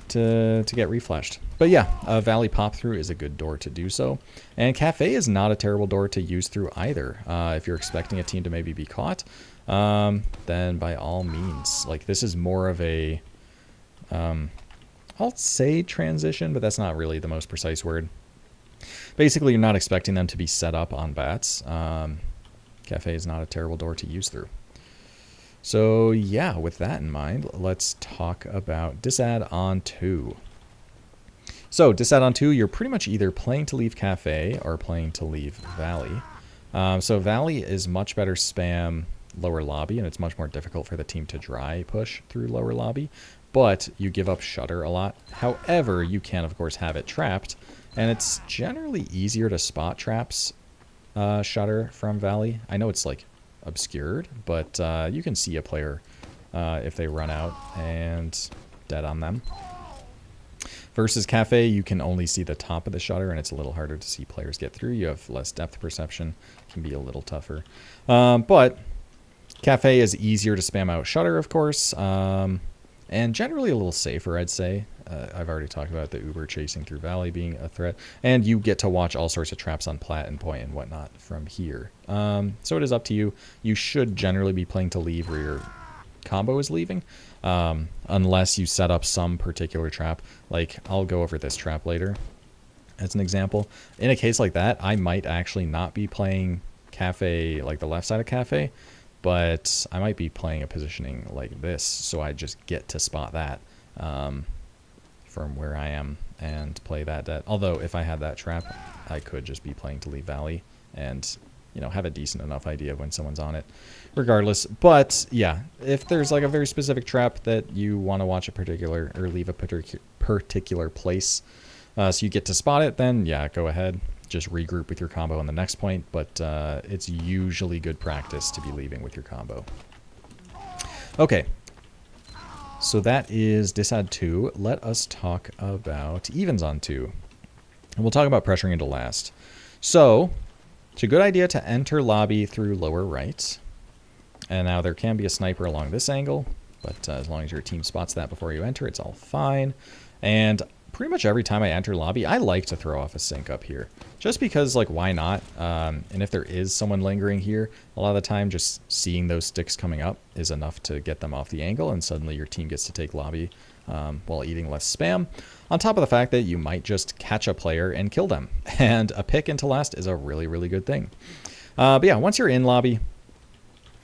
get reflashed. But yeah, Valley Pop Through is a good door to do so. And Cafe is not a terrible door to use through either. If you're expecting a team to maybe be caught, then by all means. Like, this is more of a, I'll say transition, but that's not really the most precise word. Basically, you're not expecting them to be set up on bats. Cafe is not a terrible door to use through. So yeah, with that in mind, let's talk about disadd on 2. So disadd on 2, you're pretty much either playing to leave Cafe or playing to leave Valley. So Valley is much better spam lower lobby, and it's much more difficult for the team to dry push through lower lobby, but you give up shutter a lot. However, you can of course have it trapped, and it's generally easier to spot traps shutter from Valley. I know it's like obscured, but you can see a player if they run out and dead on them. Versus Cafe, you can only see the top of the shutter, and it's a little harder to see players get through. You have less depth perception. It can be a little tougher. But Cafe is easier to spam out shutter, of course, and generally a little safer, I'd say. I've already talked about the Uber chasing through Valley being a threat, and you get to watch all sorts of traps on plat and point and whatnot from here. So it is up to you. You should generally be playing to leave where your combo is leaving, unless you set up some particular trap. Like, I'll go over this trap later as an example. In a case like that, I might actually not be playing Cafe, like the left side of Cafe, but I might be playing a positioning like this, so I just get to spot that from where I am and play that debt. Although if I had that trap, I could just be playing to leave Valley and, you know, have a decent enough idea of when someone's on it regardless. But yeah, if there's like a very specific trap that you want to watch a particular or leave a particular place, so you get to spot it, then yeah, go ahead, just regroup with your combo on the next point. But it's usually good practice to be leaving with your combo. Okay, so that is Disad 2. Let us talk about evens on 2. And we'll talk about pressuring into last. So it's a good idea to enter lobby through lower right. And now there can be a sniper along this angle, but as long as your team spots that before you enter, it's all fine. And pretty much every time I enter lobby, I like to throw off a sync up here. Just because, like, why not? And if there is someone lingering here, a lot of the time just seeing those sticks coming up is enough to get them off the angle, and suddenly your team gets to take lobby while eating less spam. On top of the fact that you might just catch a player and kill them. And a pick into last is a really, really good thing. But yeah, once you're in lobby,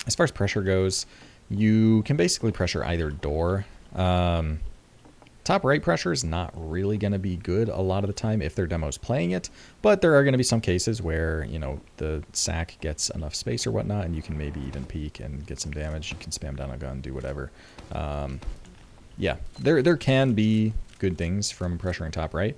as far as pressure goes, you can basically pressure either door. Top right pressure is not really going to be good a lot of the time if their demo's playing it, but there are going to be some cases where, you know, the sack gets enough space or whatnot, and you can maybe even peek and get some damage. You can spam down a gun, do whatever. Yeah, there can be good things from pressuring top right.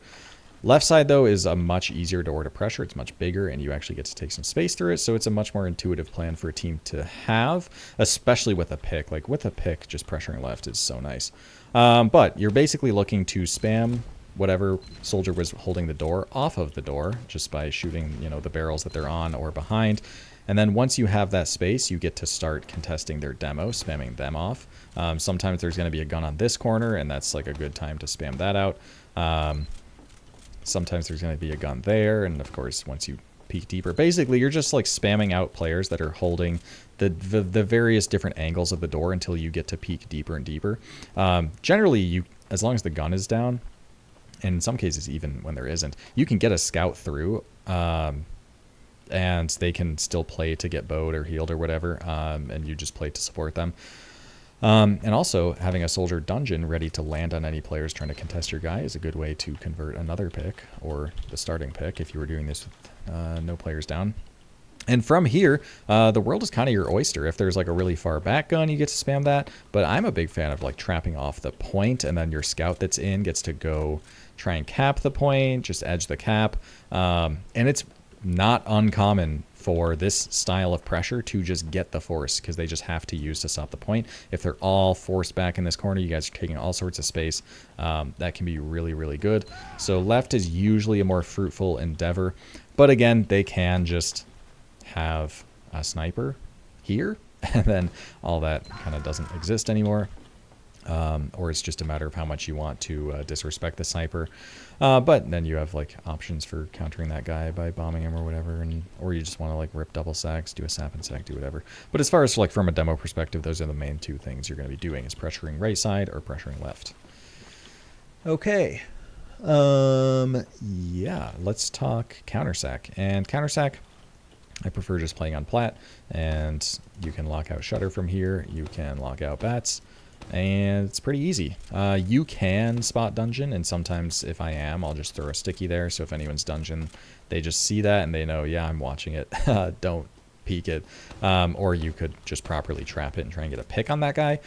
Left side, though, is a much easier door to pressure. It's much bigger, and you actually get to take some space through it, so it's a much more intuitive plan for a team to have, especially with a pick. Like, with a pick, just pressuring left is so nice. But you're basically looking to spam whatever soldier was holding the door off of the door just by shooting, you know, the barrels that they're on or behind. And then once you have that space, you get to start contesting their demo, spamming them off. Sometimes there's going to be a gun on this corner, and that's like a good time to spam that out. Sometimes there's going to be a gun there, and of course, once you peek deeper, basically you're just like spamming out players that are holding the various different angles of the door until you get to peek deeper and deeper. Generally, as long as the gun is down, and in some cases even when there isn't, you can get a scout through, and they can still play to get bowed or healed or whatever, and you just play to support them. And also, having a soldier dungeon ready to land on any players trying to contest your guy is a good way to convert another pick, or the starting pick, if you were doing this with no players down. And from here, the world is kind of your oyster. If there's like a really far back gun, you get to spam that. But I'm a big fan of like trapping off the point, and then your scout that's in gets to go try and cap the point, just edge the cap. And it's not uncommon for this style of pressure to just get the force, because they just have to use to stop the point. If they're all forced back in this corner, you guys are taking all sorts of space. That can be really, really good. So left is usually a more fruitful endeavor. But again, they can just have a sniper here, and then all that kind of doesn't exist anymore. Or it's just a matter of how much you want to disrespect the sniper. But then you have like options for countering that guy by bombing him or whatever, or you just want to like rip double sacks, do a sap and sack, do whatever. But as far as like from a demo perspective, those are the main two things you're going to be doing, is pressuring right side or pressuring left. Okay. Yeah, let's talk counter sack. And counter sack, I prefer just playing on plat, and you can lock out shutter from here. You can lock out bats. And it's pretty easy. You can spot dungeon, and sometimes if I am, I'll just throw a sticky there. So if anyone's dungeon, they just see that and they know, yeah, I'm watching it. Don't peek it. Or you could just properly trap it and try and get a pick on that guy.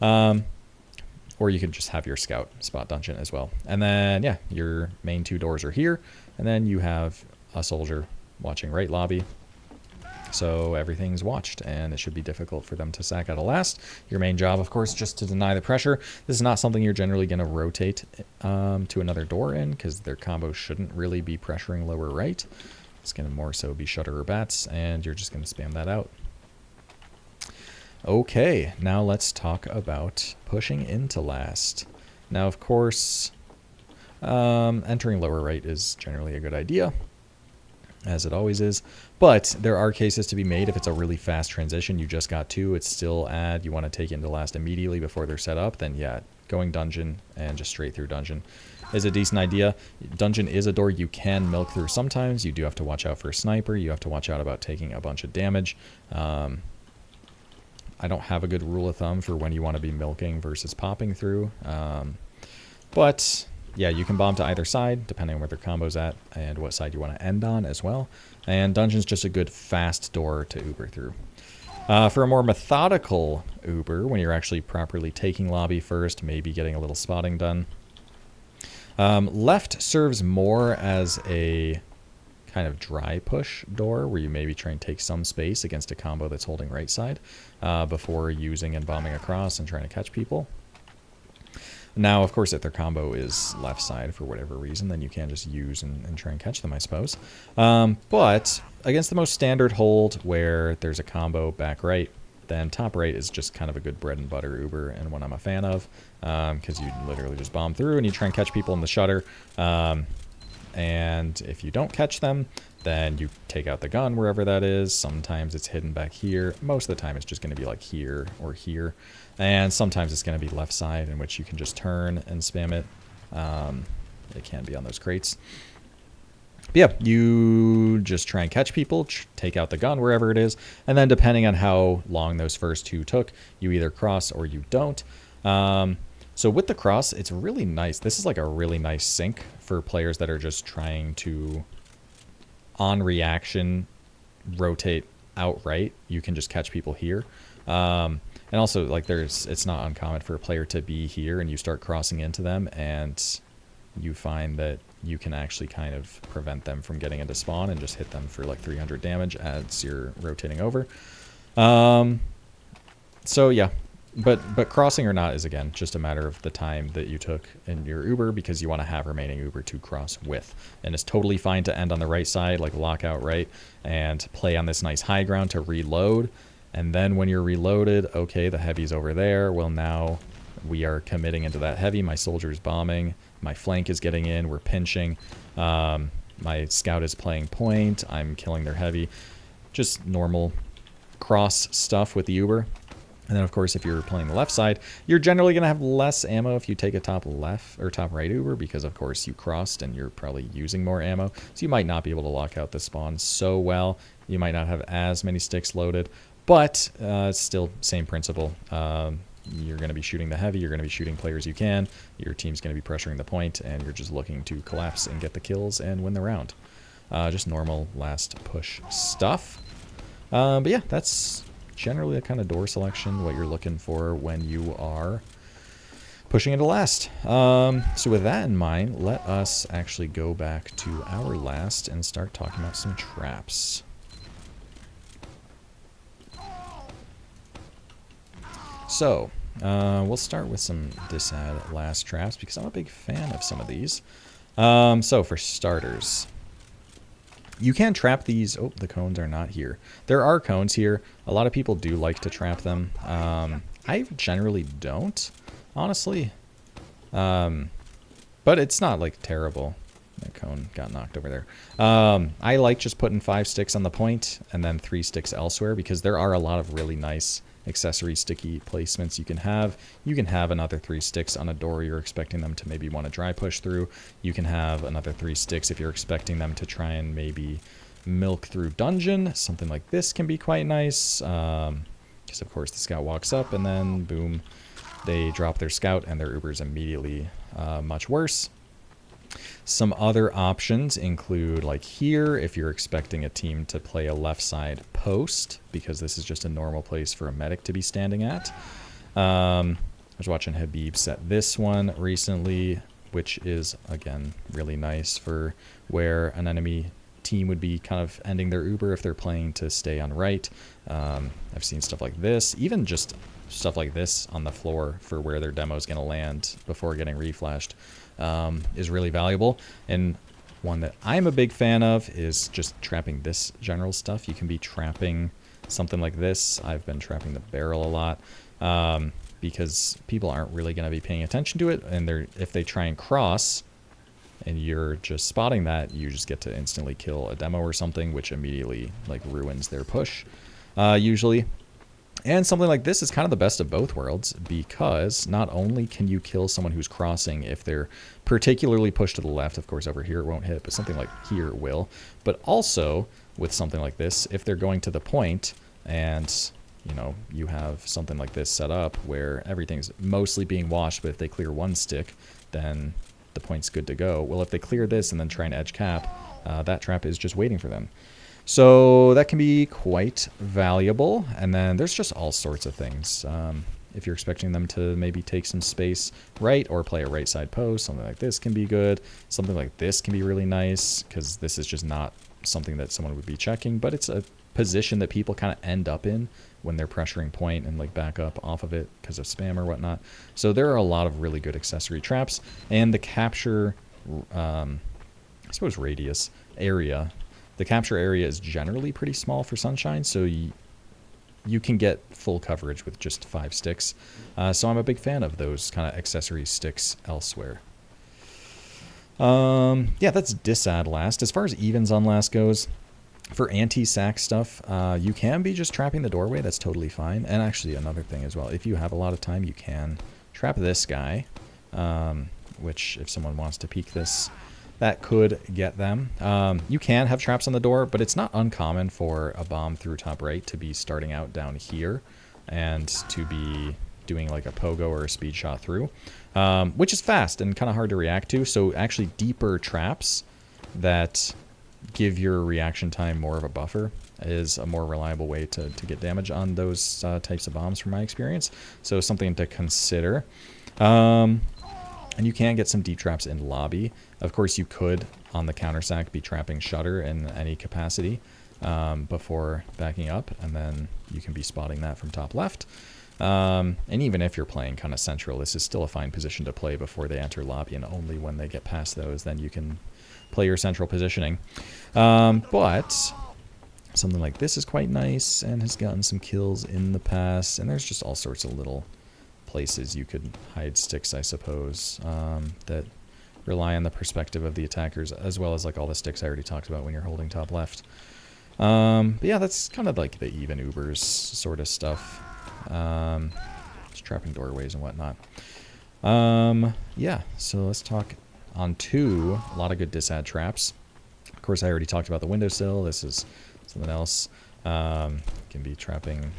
Or you could just have your scout spot dungeon as well. And then, yeah, your main two doors are here. And then you have a soldier watching right lobby. So everything's watched, and it should be difficult for them to sack out of last. Your main job, of course, just to deny the pressure. This is not something you're generally going to rotate to another door in, because their combo shouldn't really be pressuring lower right. It's going to more so be shutter or bats, and you're just going to spam that out. Okay, now let's talk about pushing into last. Now, of course, entering lower right is generally a good idea, as it always is, but there are cases to be made. If it's a really fast transition, you just got two, it's still add, you want to take it into last immediately before they're set up, then yeah, going dungeon and just straight through dungeon is a decent idea. Dungeon is a door you can milk through sometimes. You do have to watch out for a sniper. You have to watch out about taking a bunch of damage. I don't have a good rule of thumb for when you want to be milking versus popping through. But yeah, you can bomb to either side, depending on where their combo's at and what side you want to end on as well. And dungeon's just a good fast door to Uber through. For a more methodical Uber, when you're actually properly taking lobby first, maybe getting a little spotting done, left serves more as a kind of dry push door where you maybe try and take some space against a combo that's holding right side before using and bombing across and trying to catch people. Now, of course, if their combo is left side for whatever reason, then you can just use and try and catch them, I suppose. But against the most standard hold where there's a combo back right, then top right is just kind of a good bread and butter Uber and one I'm a fan of, because you literally just bomb through and you try and catch people in the shutter. And if you don't catch them, then you take out the gun wherever that is. Sometimes it's hidden back here. Most of the time it's just going to be like here or here. And sometimes it's going to be left side, in which you can just turn and spam it. It can be on those crates. But yeah, you just try and catch people, take out the gun wherever it is, and then depending on how long those first two took, you either cross or you don't. So with the cross, it's really nice. This is like a really nice sync for players that are just trying to, on reaction, rotate outright. You can just catch people here. And also, like, it's not uncommon for a player to be here and you start crossing into them and you find that you can actually kind of prevent them from getting into spawn and just hit them for like 300 damage as you're rotating over. So yeah. But crossing or not is, again, just a matter of the time that you took in your Uber, because you want to have remaining Uber to cross with. And it's totally fine to end on the right side, like lock out right, and play on this nice high ground to reload. And then when you're reloaded, okay, the heavy's over there. Well, now we are committing into that heavy. My soldier's bombing. My flank is getting in. We're pinching. My scout is playing point. I'm killing their heavy. Just normal cross stuff with the Uber. And then, of course, if you're playing the left side, you're generally going to have less ammo if you take a top left or top right Uber, because, of course, you crossed and you're probably using more ammo. So you might not be able to lock out the spawn so well. You might not have as many sticks loaded, but still same principle. You're going to be shooting the heavy. You're going to be shooting players you can. Your team's going to be pressuring the point, and you're just looking to collapse and get the kills and win the round. Just normal last push stuff. But yeah, that's generally a kind of door selection, what you're looking for when you are pushing into last. So with that in mind, let us actually go back to our last and start talking about some traps. So we'll start with some disad last traps, because I'm a big fan of some of these. So for starters, you can trap these. Oh, the cones are not here. There are cones here. A lot of people do like to trap them. I generally don't, honestly. But it's not like terrible. That cone got knocked over there. I like just putting 5 sticks on the point and then 3 sticks elsewhere, because there are a lot of really nice accessory sticky placements you can have. You can have another 3 sticks on a door you're expecting them to maybe want to dry push through. You can have another 3 sticks if you're expecting them to try and maybe milk through dungeon. Something like this can be quite nice, because of course the scout walks up and then boom, they drop their scout and their Uber's immediately much worse. Some other options include, like here, if you're expecting a team to play a left side post, because this is just a normal place for a medic to be standing at. I was watching Habib set this one recently, which is, again, really nice for where an enemy team would be kind of ending their Uber if they're playing to stay on right. I've seen stuff like this, even just stuff like this on the floor for where their demo is going to land before getting reflashed is really valuable. And one that I'm a big fan of is just trapping this general stuff. You can be trapping something like this. I've been trapping the barrel a lot because people aren't really going to be paying attention to it. And if they try and cross and you're just spotting that, you just get to instantly kill a demo or something, which immediately like ruins their push usually. And something like this is kind of the best of both worlds, because not only can you kill someone who's crossing if they're particularly pushed to the left, of course over here it won't hit, but something like here it will, but also with something like this, if they're going to the point and you know, you have something like this set up where everything's mostly being washed, but if they clear one stick, then the point's good to go. Well, if they clear this and then try and edge cap, that trap is just waiting for them. So that can be quite valuable. And then there's just all sorts of things. If you're expecting them to maybe take some space right or play a right side post, something like this can be good. Something like this can be really nice because this is just not something that someone would be checking, but it's a position that people kind of end up in when they're pressuring point and like back up off of it because of spam or whatnot. So there are a lot of really good accessory traps, and the capture, I suppose radius area. The capture area is generally pretty small for Sunshine, so you can get full coverage with just 5 sticks. So I'm a big fan of those kind of accessory sticks elsewhere. Yeah, that's disad last. As far as evens on last goes, for anti-sack stuff, you can be just trapping the doorway. That's totally fine. And actually another thing as well, if you have a lot of time, you can trap this guy, which if someone wants to peek this, that could get them. You can have traps on the door, but it's not uncommon for a bomb through top right to be starting out down here and to be doing like a pogo or a speed shot through, which is fast and kind of hard to react to. So actually deeper traps that give your reaction time more of a buffer is a more reliable way to get damage on those types of bombs from my experience. So something to consider. And you can get some deep traps in lobby. Of course, you could, on the counter sack, be trapping shutter in any capacity before backing up, and then you can be spotting that from top left. And even if you're playing kind of central, this is still a fine position to play before they enter lobby, and only when they get past those, then you can play your central positioning. But something like this is quite nice and has gotten some kills in the past, and there's just all sorts of little places you could hide sticks, I suppose, that rely on the perspective of the attackers, as well as like all the sticks I already talked about when you're holding top left. But yeah, that's kind of like the even Ubers sort of stuff. Just trapping doorways and whatnot. Yeah, so let's talk on to a lot of good disad traps. Of course, I already talked about the windowsill. This is something else. You can be trapping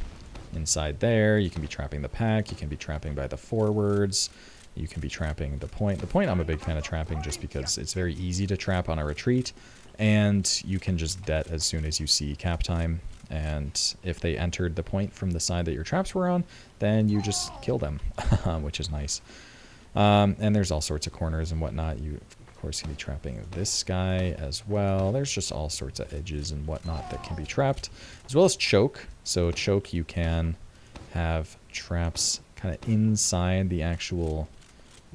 inside there. You can be trapping the pack. You can be trapping by the forwards. You can be trapping the point. The point I'm a big fan of trapping just because it's very easy to trap on a retreat, and you can just det as soon as you see cap time. And if they entered the point from the side that your traps were on, then you just kill them, which is nice. And there's all sorts of corners and whatnot. You, of course, can be trapping this guy as well. There's just all sorts of edges and whatnot that can be trapped, as well as choke. So choke, you can have traps kind of inside the actual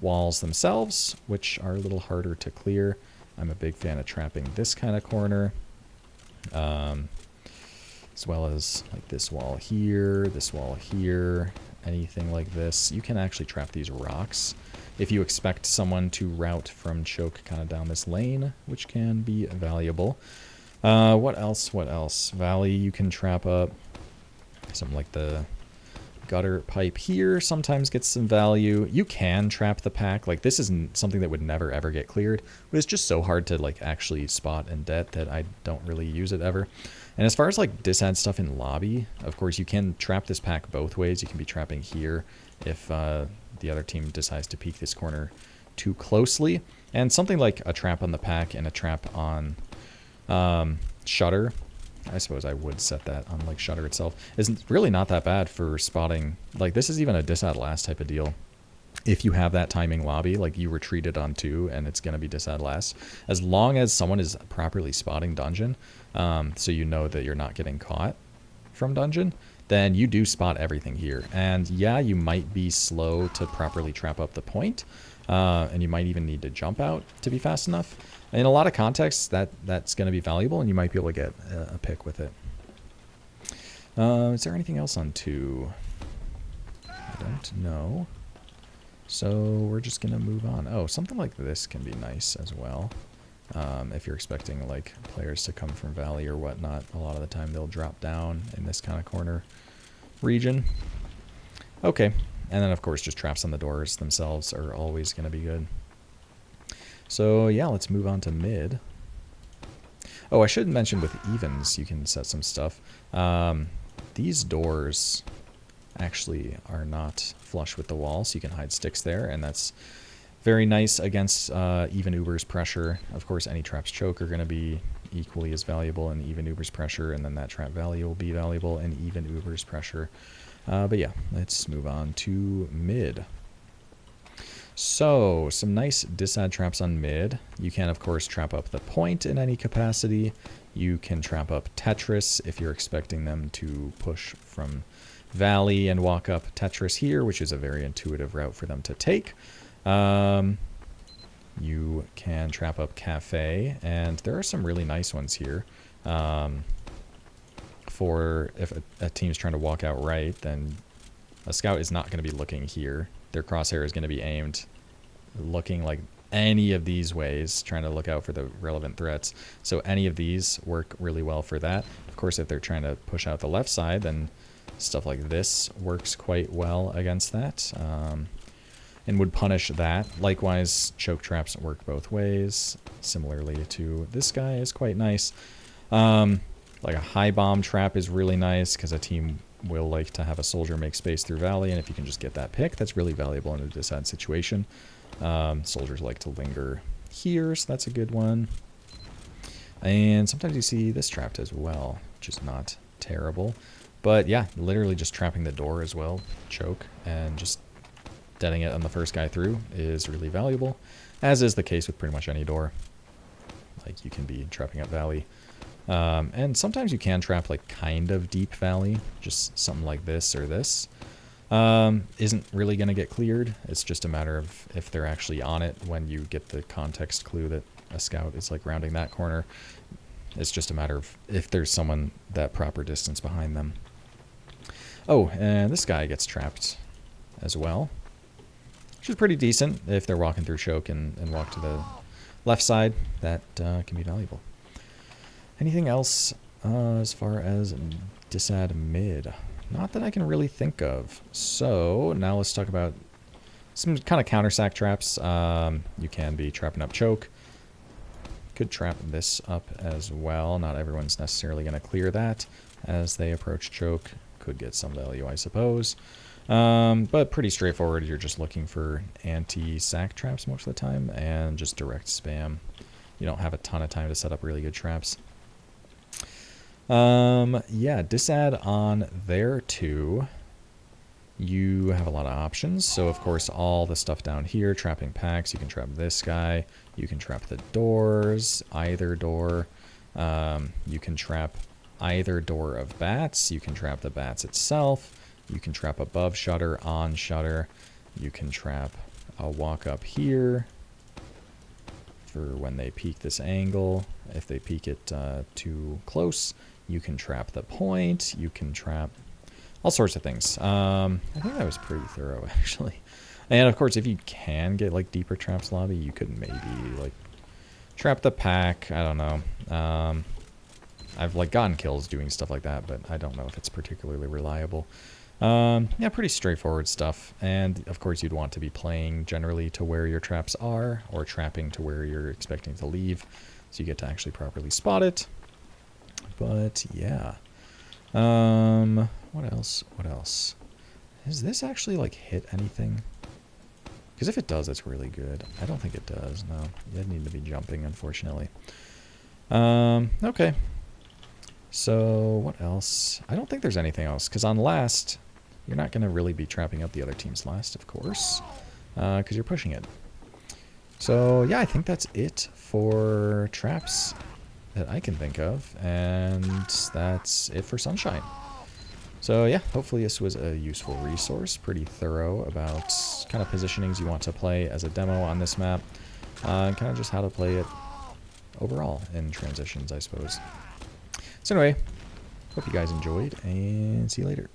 walls themselves, which are a little harder to clear. I'm a big fan of trapping this kind of corner, as well as like this wall here, anything like this. You can actually trap these rocks if you expect someone to route from choke kind of down this lane, which can be valuable. What else? Valley, you can trap up. Something like the gutter pipe here sometimes gets some value. You can trap the pack. Like, this isn't something that would never ever get cleared, but it's just so hard to like actually spot and det that I don't really use it ever. And as far as like disad stuff in lobby, of course you can trap this pack both ways. You can be trapping here if the other team decides to peek this corner too closely. And something like a trap on the pack and a trap on shutter, I suppose I would set that on like shutter itself, is really not that bad for spotting. Like, this is even a disad last type of deal. if you have that timing lobby, like you retreated on 2 and it's going to be disad last, as long as someone is properly spotting dungeon, so you know that you're not getting caught from dungeon, then you do spot everything here. And yeah, you might be slow to properly trap up the point, and you might even need to jump out to be fast enough. In a lot of contexts, that's going to be valuable, and you might be able to get a pick with it. Is there anything else on 2? I don't know. So we're just going to move on. Oh, something like this can be nice as well. If you're expecting like players to come from Valley or whatnot, a lot of the time they'll drop down in this kind of corner region. Okay. And then of course just traps on the doors themselves are always going to be good. So yeah, let's move on to mid. Oh, I should mention with evens you can set some stuff. These doors actually are not flush with the wall, so you can hide sticks there, and that's very nice against even Uber's pressure. Of course, any traps choke are going to be equally as valuable in even Uber's pressure, and then that trap value will be valuable in even Uber's pressure. But yeah, let's move on to mid. So, some nice disad traps on mid. You can, of course, trap up the point in any capacity. You can trap up Tetris if you're expecting them to push from Valley and walk up Tetris here, which is a very intuitive route for them to take. You can trap up Cafe, and there are some really nice ones here. For if a team's trying to walk out right, then a scout is not going to be looking here. Their crosshair is going to be aimed looking like any of these ways, trying to look out for the relevant threats. So any of these work really well for that. Of course, if they're trying to push out the left side, then stuff like this works quite well against that, and would punish that. Likewise, choke traps work both ways. Similarly to this guy is quite nice. Like a high bomb trap is really nice because a team will like to have a soldier make space through Valley, and if you can just get that pick, that's really valuable in a disad situation. Soldiers like to linger here, so that's a good one. And sometimes you see this trapped as well, which is not terrible. But yeah, literally just trapping the door as well, choke, and just deading it on the first guy through is really valuable, as is the case with pretty much any door. Like you can be trapping up Valley. And sometimes you can trap like kind of deep Valley, just something like this or this. Isn't really going to get cleared. It's just a matter of if they're actually on it when you get the context clue that a scout is like rounding that corner. It's just a matter of if there's someone that proper distance behind them. Oh, and this guy gets trapped as well, which is pretty decent if they're walking through choke and walk to the left side. That can be valuable. Anything else as far as disad mid? Not that I can really think of. So now let's talk about some kind of counter sack traps. You can be trapping up choke. Could trap this up as well. Not everyone's necessarily going to clear that as they approach choke. Could get some value, I suppose. But pretty straightforward. You're just looking for anti-sack traps most of the time and just direct spam. You don't have a ton of time to set up really good traps. Yeah, disad on there too. You have a lot of options. So of course all the stuff down here, trapping packs, you can trap this guy, you can trap the doors, either door, you can trap either door of bats, you can trap the bats itself, you can trap above shutter, on shutter, you can trap a walk up here for when they peek this angle. If they peek it too close, you can trap the point, you can trap all sorts of things. I think that was pretty thorough, actually. And of course, if you can get like deeper traps lobby, you could maybe like trap the pack. I don't know. I've like gotten kills doing stuff like that, but I don't know if it's particularly reliable. Yeah, pretty straightforward stuff. And of course, you'd want to be playing generally to where your traps are, or trapping to where you're expecting to leave, so you get to actually properly spot it. But yeah. What else? What else? Does this actually like hit anything? Because if it does, it's really good. I don't think it does. No, you need to be jumping, unfortunately. Okay. So what else? I don't think there's anything else. Because on last, you're not going to really be trapping up the other team's last, of course. because you're pushing it. So yeah, I think that's it for traps that I can think of, and that's it for Sunshine. So yeah, hopefully this was a useful resource, pretty thorough about kind of positionings you want to play as a demo on this map, and kind of just how to play it overall in transitions, I suppose. So anyway, hope you guys enjoyed, and see you later.